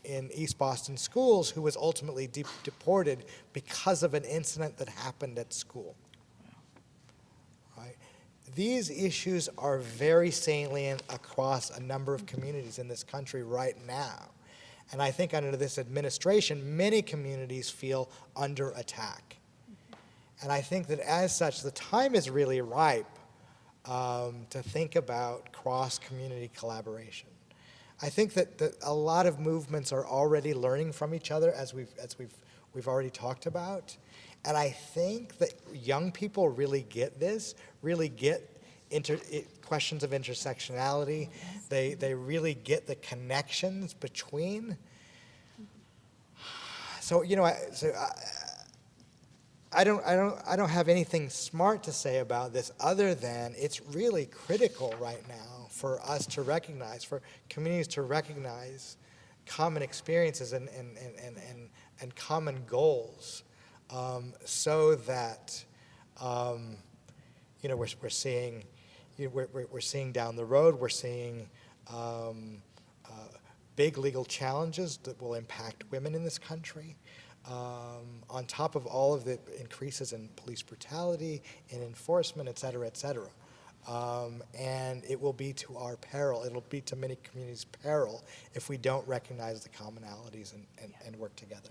in East Boston schools who was ultimately deported because of an incident that happened at school. Right? These issues are very salient across a number of communities in this country right now. And I think under this administration, many communities feel under attack. And I think that as such, the time is really ripe to think about cross-community collaboration. I think that a lot of movements are already learning from each other, as we've already talked about, and I think that young people really get this, really get questions of intersectionality. They really get the connections between. So you know, I don't have anything smart to say about this other than it's really critical right now for us to recognize, for communities to recognize common experiences and common goals, so that you know, we're seeing, you know, we're seeing down the road, we're seeing big legal challenges that will impact women in this country. On top of all of the increases in police brutality, in enforcement, et cetera, et cetera. And it will be to our peril, it'll be to many communities' peril if we don't recognize the commonalities and work together.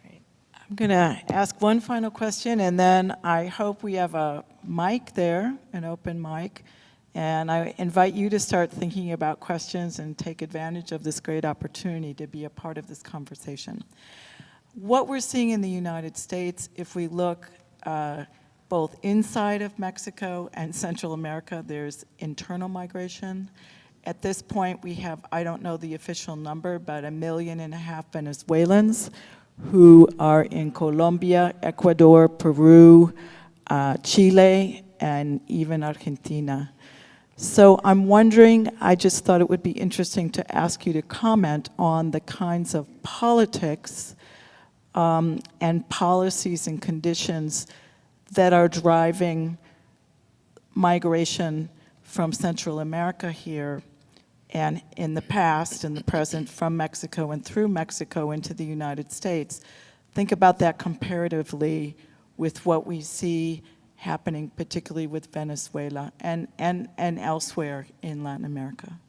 Great. I'm going to ask one final question, and then I hope we have a mic there, an open mic. And I invite you to start thinking about questions and take advantage of this great opportunity to be a part of this conversation. what we're seeing in the United States, if we look both inside of Mexico and Central America, there's internal migration. At this point, we have, I don't know the official number, but 1.5 million Venezuelans who are in Colombia, Ecuador, Peru, Chile, and even Argentina. So I'm wondering, I just thought it would be interesting to ask you to comment on the kinds of politics and policies and conditions that are driving migration from Central America here, and in the past and the present from Mexico and through Mexico into the United States. Think about that comparatively with what we see happening particularly with Venezuela and elsewhere in Latin America.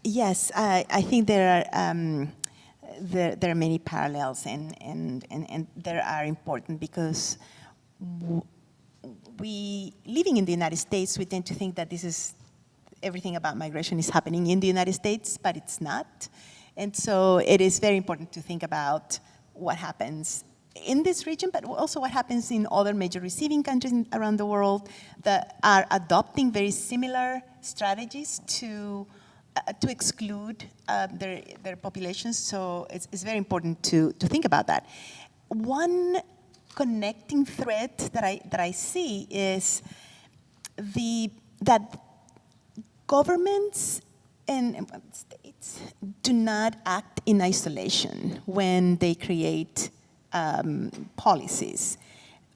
Yes, I think there are many parallels, and they are important because we, living in the United States, we tend to think that everything about migration is happening in the United States, but it's not. And so it is very important to think about what happens in this region, but also what happens in other major receiving countries around the world that are adopting very similar strategies to exclude their populations. So it's very important to think about that. One connecting thread that I see is that governments and states do not act in isolation when they create policies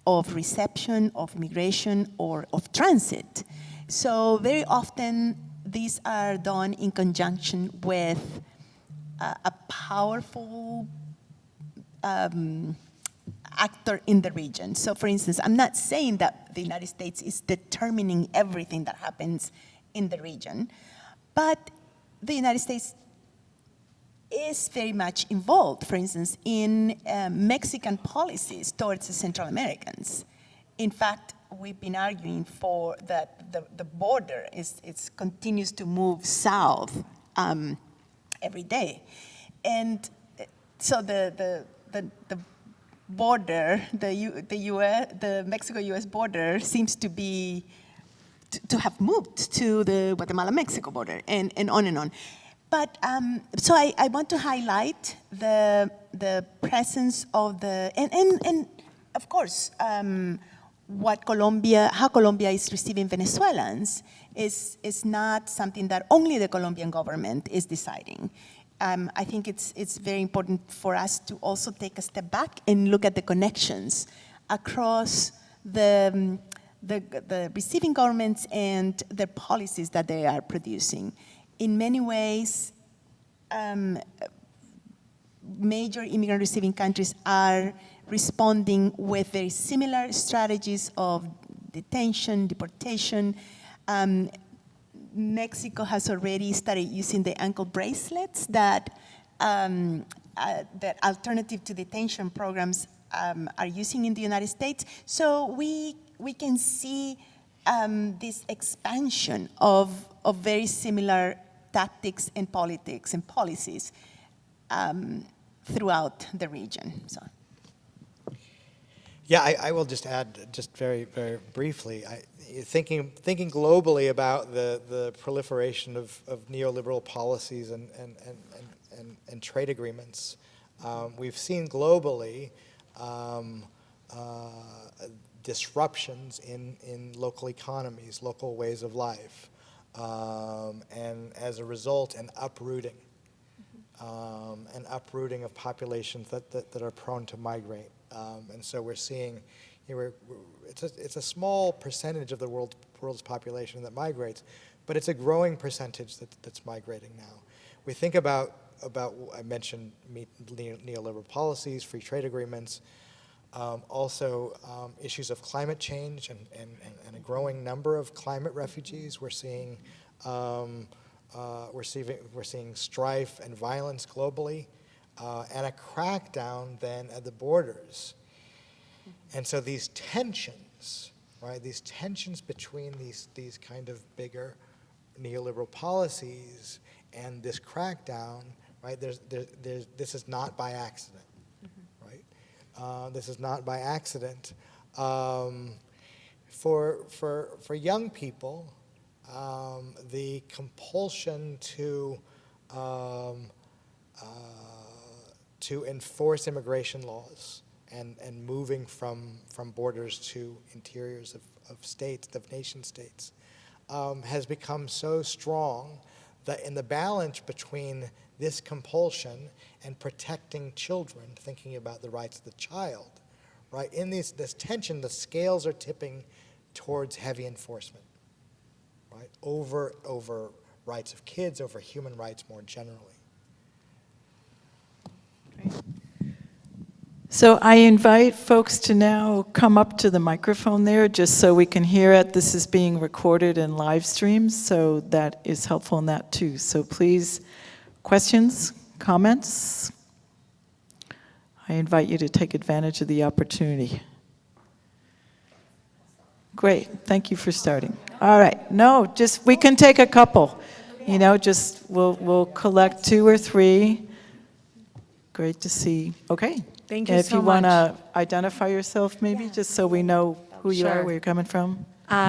of reception, of migration, or of transit. So very often these are done in conjunction with a powerful actor in the region. So for instance, I'm not saying that the United States is determining everything that happens in the region, but the United States is very much involved, for instance, in Mexican policies towards the Central Americans. In fact, we've been arguing for that the border continues to move south every day. And so the border, the Mexico-US border seems to be to have moved to the Guatemala-Mexico border, and on and on. But so I want to highlight the presence of and of course how Colombia is receiving Venezuelans is not something that only the Colombian government is deciding. I think it's very important for us to also take a step back and look at the connections across the receiving governments and the policies that they are producing. In many ways, major immigrant receiving countries are responding with very similar strategies of detention, deportation. Mexico has already started using the ankle bracelets that alternative to detention programs are using in the United States. So we can see this expansion of very similar tactics and politics and policies throughout the region. So. Yeah, I will just add, just very, very briefly, thinking globally about the proliferation of neoliberal policies and trade agreements, we've seen globally disruptions in local economies, local ways of life, and as a result, an uprooting of populations that are prone to migrate. And so we're seeing, it's a small percentage of the world's population that migrates, but it's a growing percentage that's migrating now. We think about I mentioned neoliberal policies, free trade agreements, also issues of climate change and a growing number of climate refugees. We're seeing strife and violence globally, and a crackdown then at the borders. And so these tensions, right? These tensions between these kind of bigger neoliberal policies and this crackdown, right? This is not by accident, right? This is not by accident. For young people, the compulsion to enforce immigration laws and moving from borders to interiors of states, of nation states, has become so strong that in the balance between this compulsion and protecting children, thinking about the rights of the child, right? In this tension, the scales are tipping towards heavy enforcement, right? Over rights of kids, over human rights more generally. Great. So I invite folks to now come up to the microphone there just so we can hear it. This is being recorded and live streamed, so that is helpful in that too. So please, questions, comments? I invite you to take advantage of the opportunity. Great, thank you for starting. All right, no, just, we can take a couple. You know, just, we'll collect 2 or 3. Great to see, okay. Thank you If so you want much. to identify yourself maybe, just so we know who you are, Sure. where you're coming from.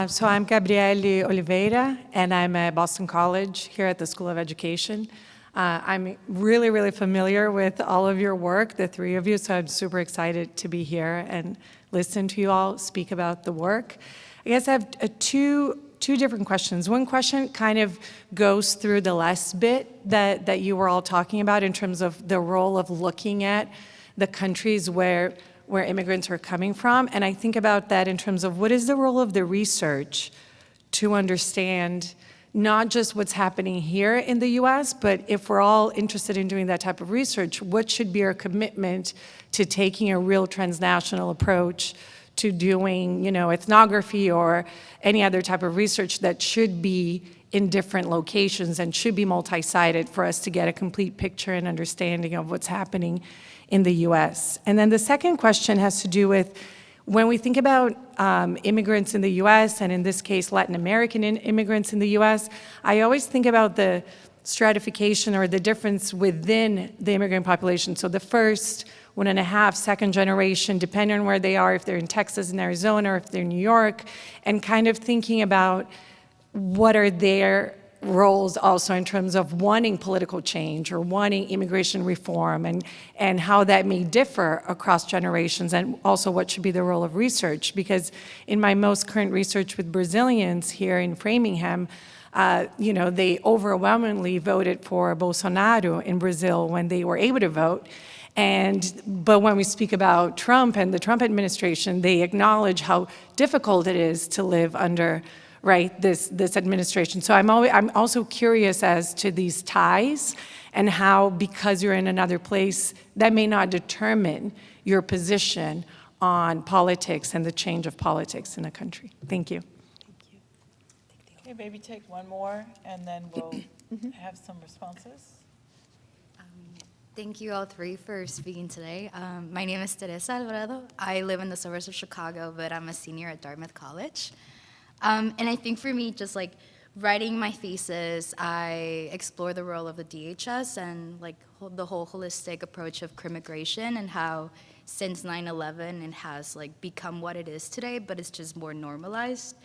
So I'm Gabriele Oliveira, and I'm at Boston College here at the School of Education. I'm really, really familiar with all of your work, the 3 of you, so I'm super excited to be here and listen to you all speak about the work. I guess I have two different questions. One question kind of goes through the last bit that you were all talking about in terms of the role of looking at the countries where immigrants are coming from. And I think about that in terms of what is the role of the research to understand not just what's happening here in the US, but if we're all interested in doing that type of research, what should be our commitment to taking a real transnational approach to doing, you know, ethnography or any other type of research that should be in different locations and should be multi-sided for us to get a complete picture and understanding of what's happening in the US. And then the second question has to do with when we think about immigrants in the US, and in this case, Latin American immigrants in the US, I always think about the stratification or the difference within the immigrant population. So the first 1.5, second generation, depending on where they are, if they're in Texas and Arizona, or if they're in New York, and kind of thinking about what are their roles also in terms of wanting political change or wanting immigration reform, and how that may differ across generations, and also what should be the role of research. Because in my most current research with Brazilians here in Framingham, you know, they overwhelmingly voted for Bolsonaro in Brazil when they were able to vote. But when we speak about Trump and the Trump administration, they acknowledge how difficult it is to live under, right, this administration. So I'm also curious as to these ties and how, because you're in another place, that may not determine your position on politics and the change of politics in a country. Thank you. Okay, maybe take one more, and then we'll have some responses. Thank you all 3 for speaking today. My name is Teresa Alvarado. I live in the suburbs of Chicago, but I'm a senior at Dartmouth College. And I think for me, just like writing my thesis, I explore the role of the DHS and like the whole holistic approach of crimmigration, and how since 9/11 it has like become what it is today, but it's just more normalized.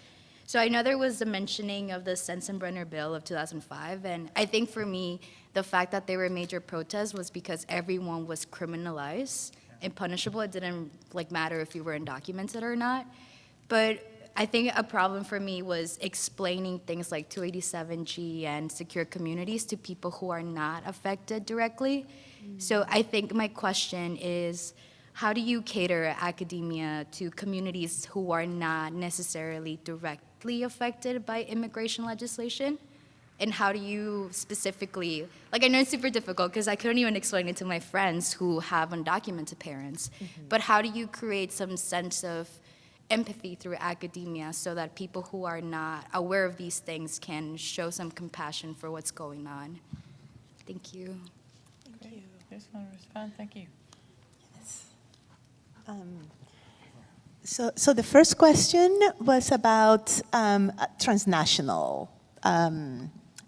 So I know there was a mentioning of the Sensenbrenner bill of 2005, and I think for me, the fact that there were major protests was because everyone was criminalized and punishable. It didn't like matter if you were undocumented or not. But I think a problem for me was explaining things like 287G and secure communities to people who are not affected directly. So I think my question is, how do you cater academia to communities who are not necessarily directly affected by immigration legislation? And how do you specifically, like I know it's super difficult because I couldn't even explain it to my friends who have undocumented parents, but how do you create some sense of empathy through academia so that people who are not aware of these things can show some compassion for what's going on? Thank you. Thank you. Just want to respond, thank you. So the first question was about transnational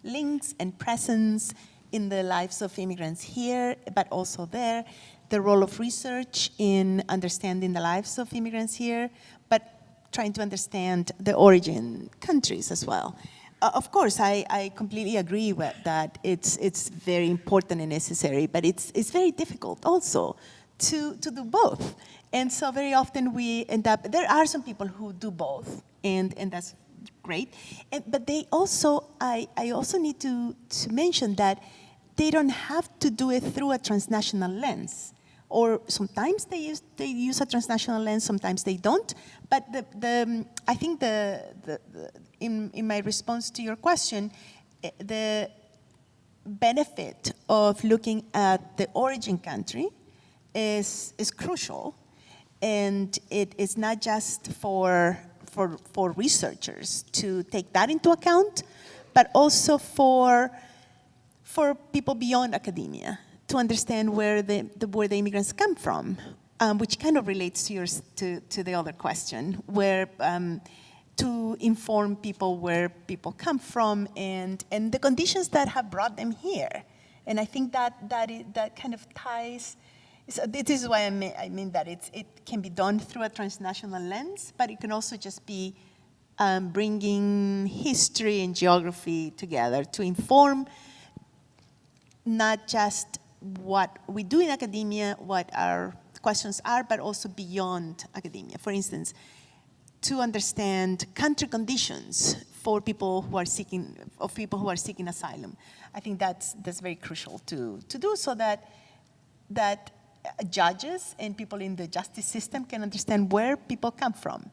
links and presence in the lives of immigrants here, but also there, the role of research in understanding the lives of immigrants here, but trying to understand the origin countries as well. Of course, I completely agree with that it's very important and necessary, but it's very difficult also to do both. And so very often we end up, there are some people who do both, and that's great. But they also, I also need to mention that they don't have to do it through a transnational lens. Or sometimes they use a transnational lens, sometimes they don't. But I think in my response to your question, the benefit of looking at the origin country is crucial, and it is not just for researchers to take that into account, but also for people beyond academia to understand where the immigrants come from, which kind of relates to the other question, where to inform people where people come from and the conditions that have brought them here. And I think that kind of ties. So this is why I mean that it can be done through a transnational lens, but it can also just be bringing history and geography together to inform not just what we do in academia, what our questions are, but also beyond academia. For instance, to understand country conditions for people who are seeking asylum. I think that's very crucial to do, so that judges and people in the justice system can understand where people come from.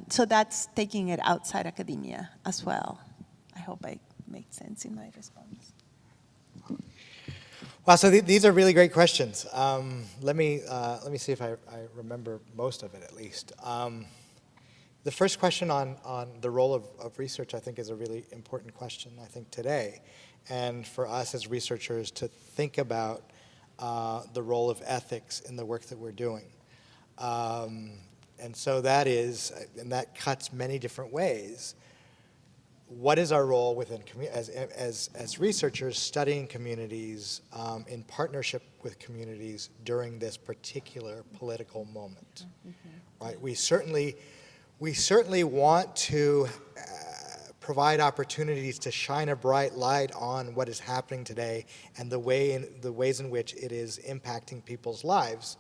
So that's taking it outside academia as well. I hope I made sense in my response. Wow, so these are really great questions. Let me see if I remember most of it at least. The first question on the role of research, I think, is a really important question, I think, today. And for us as researchers to think about the role of ethics in the work that we're doing. And so that cuts many different ways. What is our role within as researchers studying communities in partnership with communities during this particular political moment? Mm-hmm. Right? We certainly want to provide opportunities to shine a bright light on what is happening today and the ways in which it is impacting people's lives.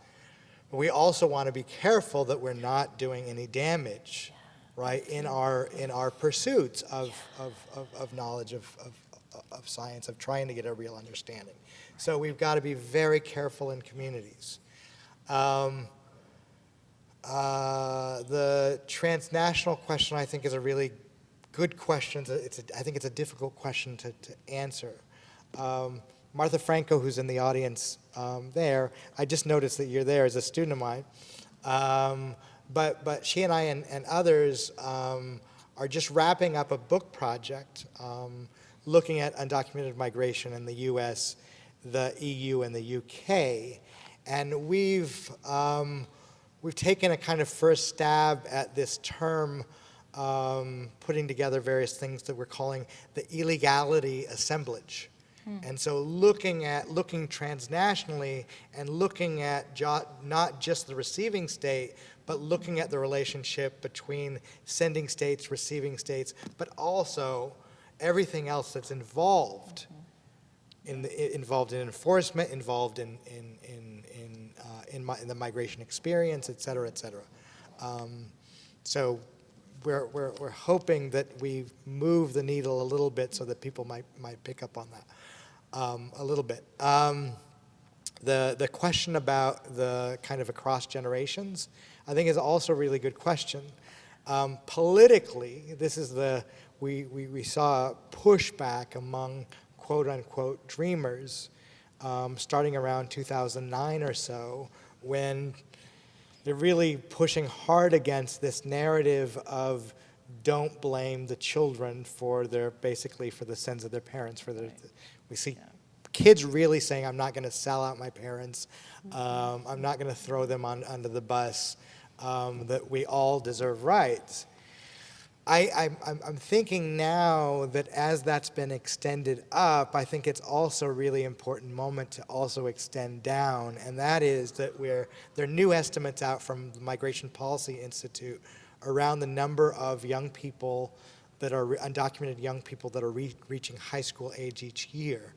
But we also want to be careful that we're not doing any damage, right, in our pursuits of knowledge of science, of trying to get a real understanding. So we've got to be very careful in communities. The transnational question, I think, is a really good question. I think it's a difficult question to answer. Martha Franco, who's in the audience there, I just noticed that you're there as a student of mine. But she and I and others are just wrapping up a book project looking at undocumented migration in the US, the EU, and the UK. And we've taken a kind of first stab at this term, putting together various things that we're calling the illegality assemblage. And so looking transnationally and looking at not just the receiving state, but looking at the relationship between sending states, receiving states, but also everything else that's involved in enforcement, involved in the migration experience, et cetera, et cetera. So we're hoping that we move the needle a little bit so that people might pick up on that a little bit. The question about the kind of across generations, I think, is also a really good question. Politically, this is we saw a pushback among quote unquote dreamers starting around 2009 or so, when they're really pushing hard against this narrative of don't blame the children for basically for the sins of their parents. We see kids really saying, I'm not going to sell out my parents. I'm not going to throw them under the bus, that we all deserve rights. I'm thinking now that as that's been extended up, I think it's also a really important moment to also extend down, and that is that there are new estimates out from the Migration Policy Institute around the number of young people that are undocumented young people that are reaching high school age each year.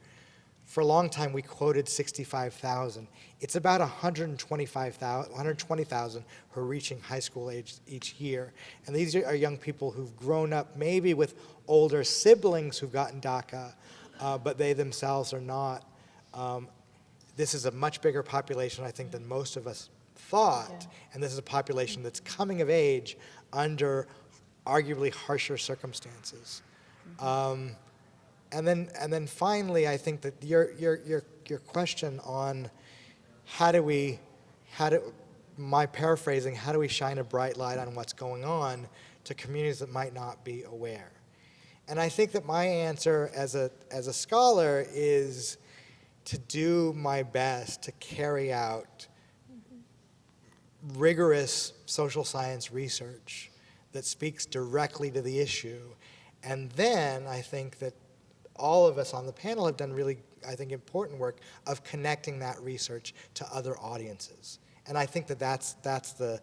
For a long time, we quoted 65,000. It's about 120,000 who are reaching high school age each year. And these are young people who've grown up maybe with older siblings who've gotten DACA, but they themselves are not. This is a much bigger population, I think, than most of us thought. And this is a population that's coming of age under arguably harsher circumstances. And then finally, I think that your question on my paraphrasing, how do we shine a bright light on what's going on to communities that might not be aware? And I think that my answer as a scholar is to do my best to carry out rigorous social science research that speaks directly to the issue. And then I think that all of us on the panel have done really, I think, important work of connecting that research to other audiences. And I think that's the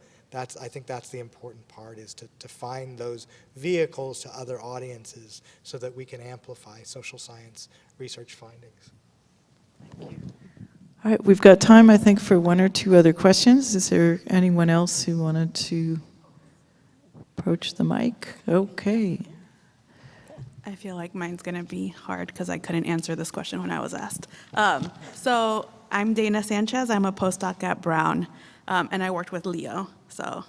important part, is to find those vehicles to other audiences so that we can amplify social science research findings. Thank you. All right, we've got time, I think, for one or two other questions. Is there anyone else who wanted to approach the mic? Okay. I feel like mine's going to be hard because I couldn't answer this question when I was asked. So I'm Dana Sanchez. I'm a postdoc at Brown, and I worked with Leo. So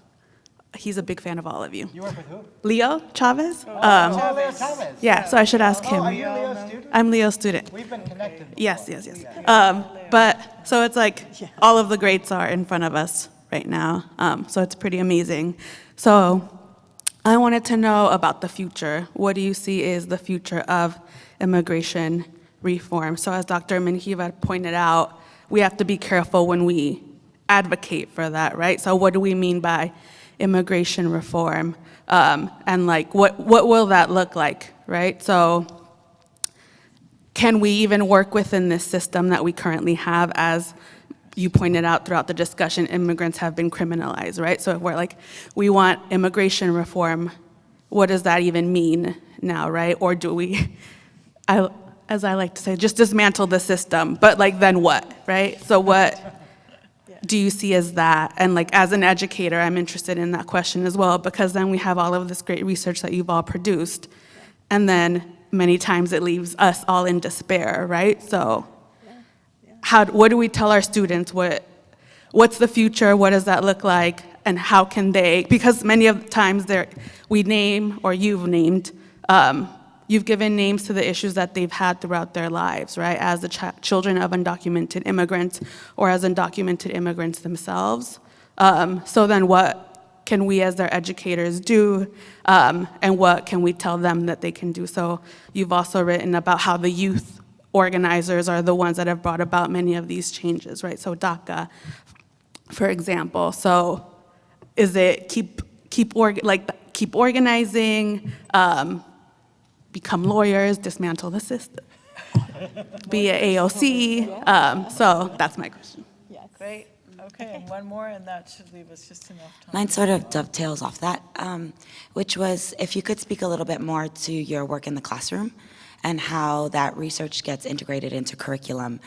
he's a big fan of all of you. You work with who? Leo Chavez. Leo Chavez. Yeah, so I should ask him. Are you Leo's student? I'm Leo's student. We've been connected. Yes. But so it's like all of the greats are in front of us right now. So it's pretty amazing. So I wanted to know about the future. What do you see is the future of immigration reform? So as Dr. Menjivar pointed out, we have to be careful when we advocate for that, right? So what do we mean by immigration reform? And like, what will that look like, right? So can we even work within this system that we currently have? As you pointed out throughout the discussion, immigrants have been criminalized, right? So if we're like, we want immigration reform, what does that even mean now, right? Or do we, as I like to say, just dismantle the system, but like then what, right? So what do you see as that? And like as an educator, I'm interested in that question as well, because then we have all of this great research that you've all produced, and then many times it leaves us all in despair, right? So what do we tell our students? What's the future? What does that look like? And how can they, because many of the times we name, or you've named, you've given names to the issues that they've had throughout their lives, right? As the children of undocumented immigrants, or as undocumented immigrants themselves. So then what can we as their educators do? And what can we tell them that they can do? So you've also written about how the youth organizers are the ones that have brought about many of these changes, right? So DACA, for example. So is it keep organizing, become lawyers, dismantle the system, be an AOC? So that's my question. Great. Okay, and one more, and that should leave us just enough time. Mine sort of dovetails off that, which was if you could speak a little bit more to your work in the classroom and how that research gets integrated into curriculum.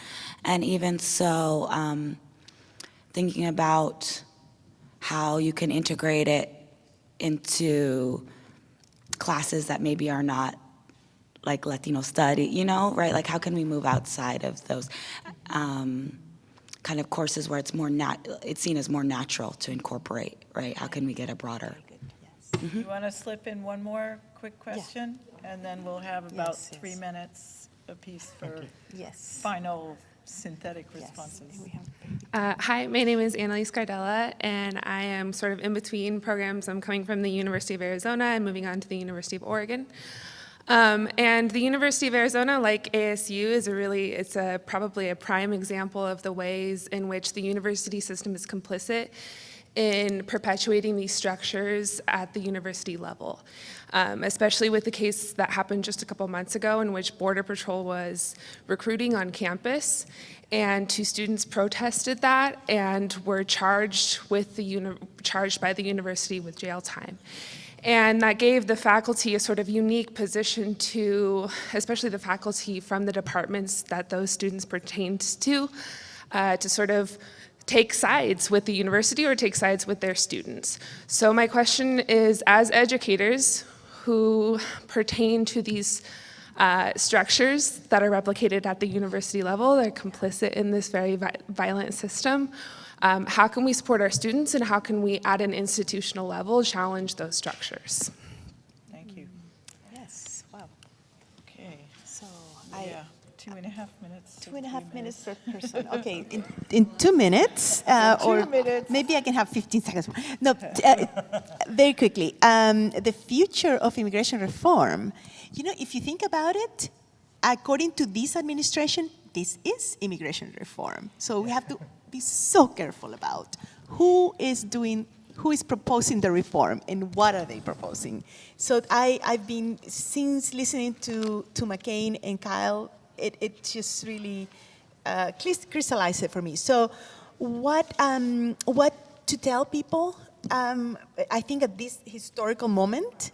And even so, thinking about how you can integrate it into classes that maybe are not like Latino study, you know, right? Like how can we move outside of those kind of courses where it's seen as more natural to incorporate, right? How can we get a broader? You want to slip in one more quick question? And then we'll have about 3 minutes apiece for final synthetic responses. Hi, my name is Annalise Gardella, and I am sort of in between programs. I'm coming from the University of Arizona and moving on to the University of Oregon. And the University of Arizona, like ASU, is probably a prime example of the ways in which the university system is complicit in perpetuating these structures at the university level, especially with the case that happened just a couple months ago in which Border Patrol was recruiting on campus, and 2 students protested that and were charged by the university with jail time. And that gave the faculty a sort of unique position to, especially the faculty from the departments that those students pertained to sort of take sides with the university or take sides with their students. So my question is, as educators who pertain to these structures that are replicated at the university level, they're complicit in this very violent system, how can we support our students, and how can we, at an institutional level, challenge those structures? Thank you. Yes, wow. Okay. So Yeah, 2.5 minutes. 2.5 minutes per person. Okay, in 2 minutes, or 2 minutes. maybe I can have 15 seconds. No, very quickly. The future of immigration reform. You know, if you think about it, according to this administration, this is immigration reform. So we have to be so careful about who is proposing the reform and what are they proposing. So I've been, since listening to McCain and Kyle, it just really crystallized it for me. So what to tell people, I think at this historical moment,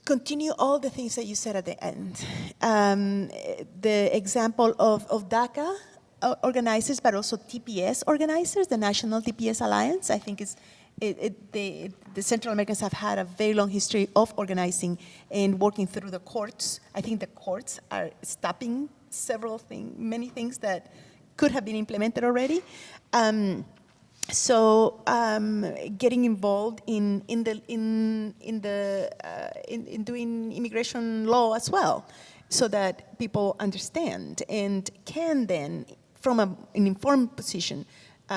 continue all the things that you said at the end. The example of DACA organizers, but also TPS organizers, the National TPS Alliance, I think the Central Americans have had a very long history of organizing and working through the courts. I think the courts are stopping many things that could have been implemented already. So getting involved in doing immigration law as well, so that people understand and can then, from an informed position,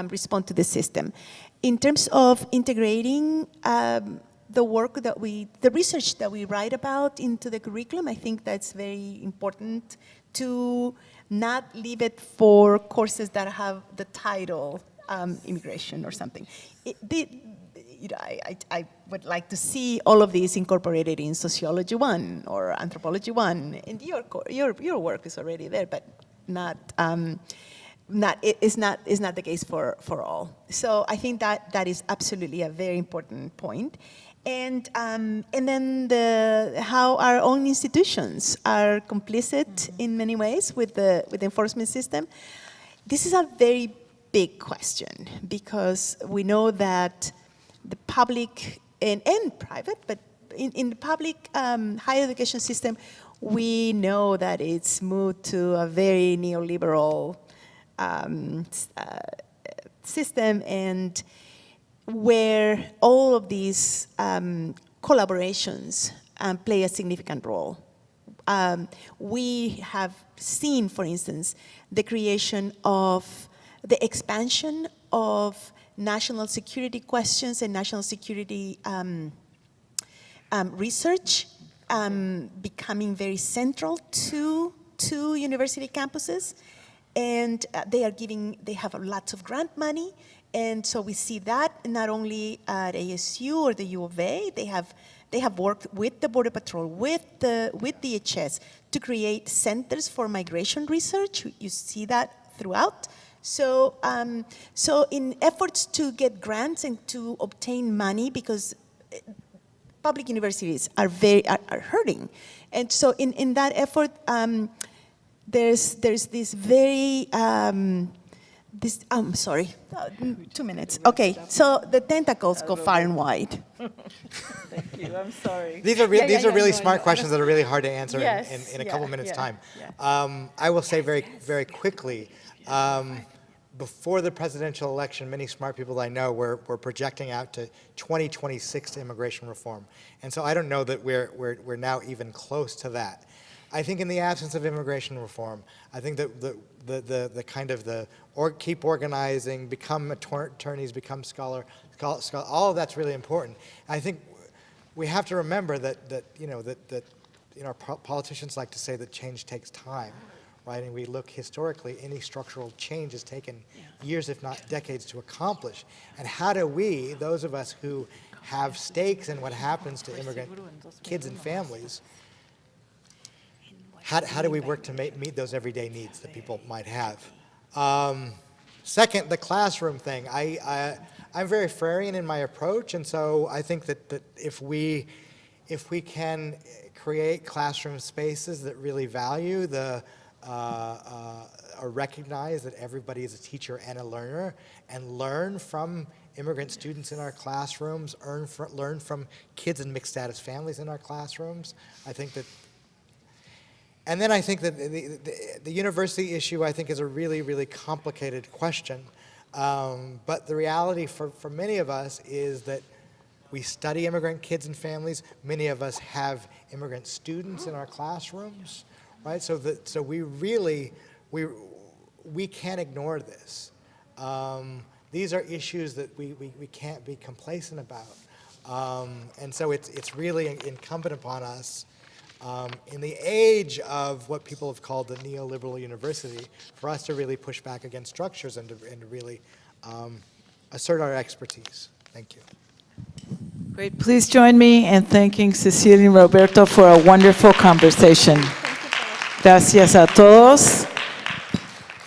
respond to the system. In terms of integrating the research that we write about into the curriculum, I think that's very important to not leave it for courses that have the title immigration or something. I would like to see all of these incorporated in Sociology 1 or Anthropology 1. And your work is already there, but it's not the case for all. So I think that is absolutely a very important point. And then how our own institutions are complicit in many ways with the enforcement system. This is a very big question, because we know that the public and private, but in the public higher education system, we know that it's moved to a very neoliberal system, and where all of these collaborations play a significant role. We have seen, for instance, the creation of the expansion of national security questions and national security research becoming very central to university campuses, and they have lots of grant money, and so we see that not only at ASU or the U of A, they have worked with the Border Patrol, with DHS to create centers for migration research. You see that throughout. So, in efforts to get grants and to obtain money, because public universities are hurting, and so in that effort, there's this very I'm sorry, 2 minutes. Okay, so the tentacles go far and wide. Thank you. I'm sorry. These are really smart questions that are really hard to answer in a couple minutes' time. Yeah. I will say very, very quickly, before the presidential election, many smart people I know were projecting out to 2026 immigration reform. And so I don't know that we're now even close to that. I think in the absence of immigration reform, I think that the kind of keep organizing, become attorneys, become scholar, all of that's really important. I think we have to remember that politicians like to say that change takes time. right? And we look historically, any structural change has taken years, if not decades, to accomplish. And how do we, those of us who have stakes in what happens to immigrant kids and families, how do we work to meet those everyday needs that people might have? Second, the classroom thing. I'm very Freirean in my approach, and so I think that if we can create classroom spaces that really value or recognize that everybody is a teacher and a learner, and learn from immigrant students in our classrooms, learn from kids in mixed status families in our classrooms, I think that. And then I think that the university issue, I think, is a really, really complicated question. But the reality for many of us is that we study immigrant kids and families. Many of us have immigrant students in our classrooms, right? So we really, we can't ignore this. These are issues that we can't be complacent about. And so it's really incumbent upon us, in the age of what people have called the neoliberal university, for us to really push back against structures and to really assert our expertise. Thank you. Great. Please join me in thanking Cecilia and Roberto for a wonderful conversation. Gracias a todos.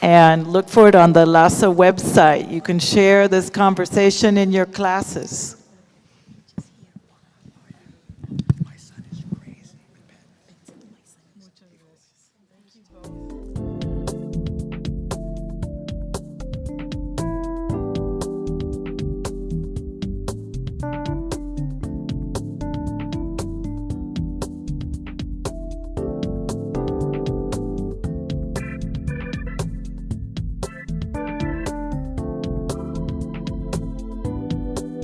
And look for it on the LASA website. You can share this conversation in your classes.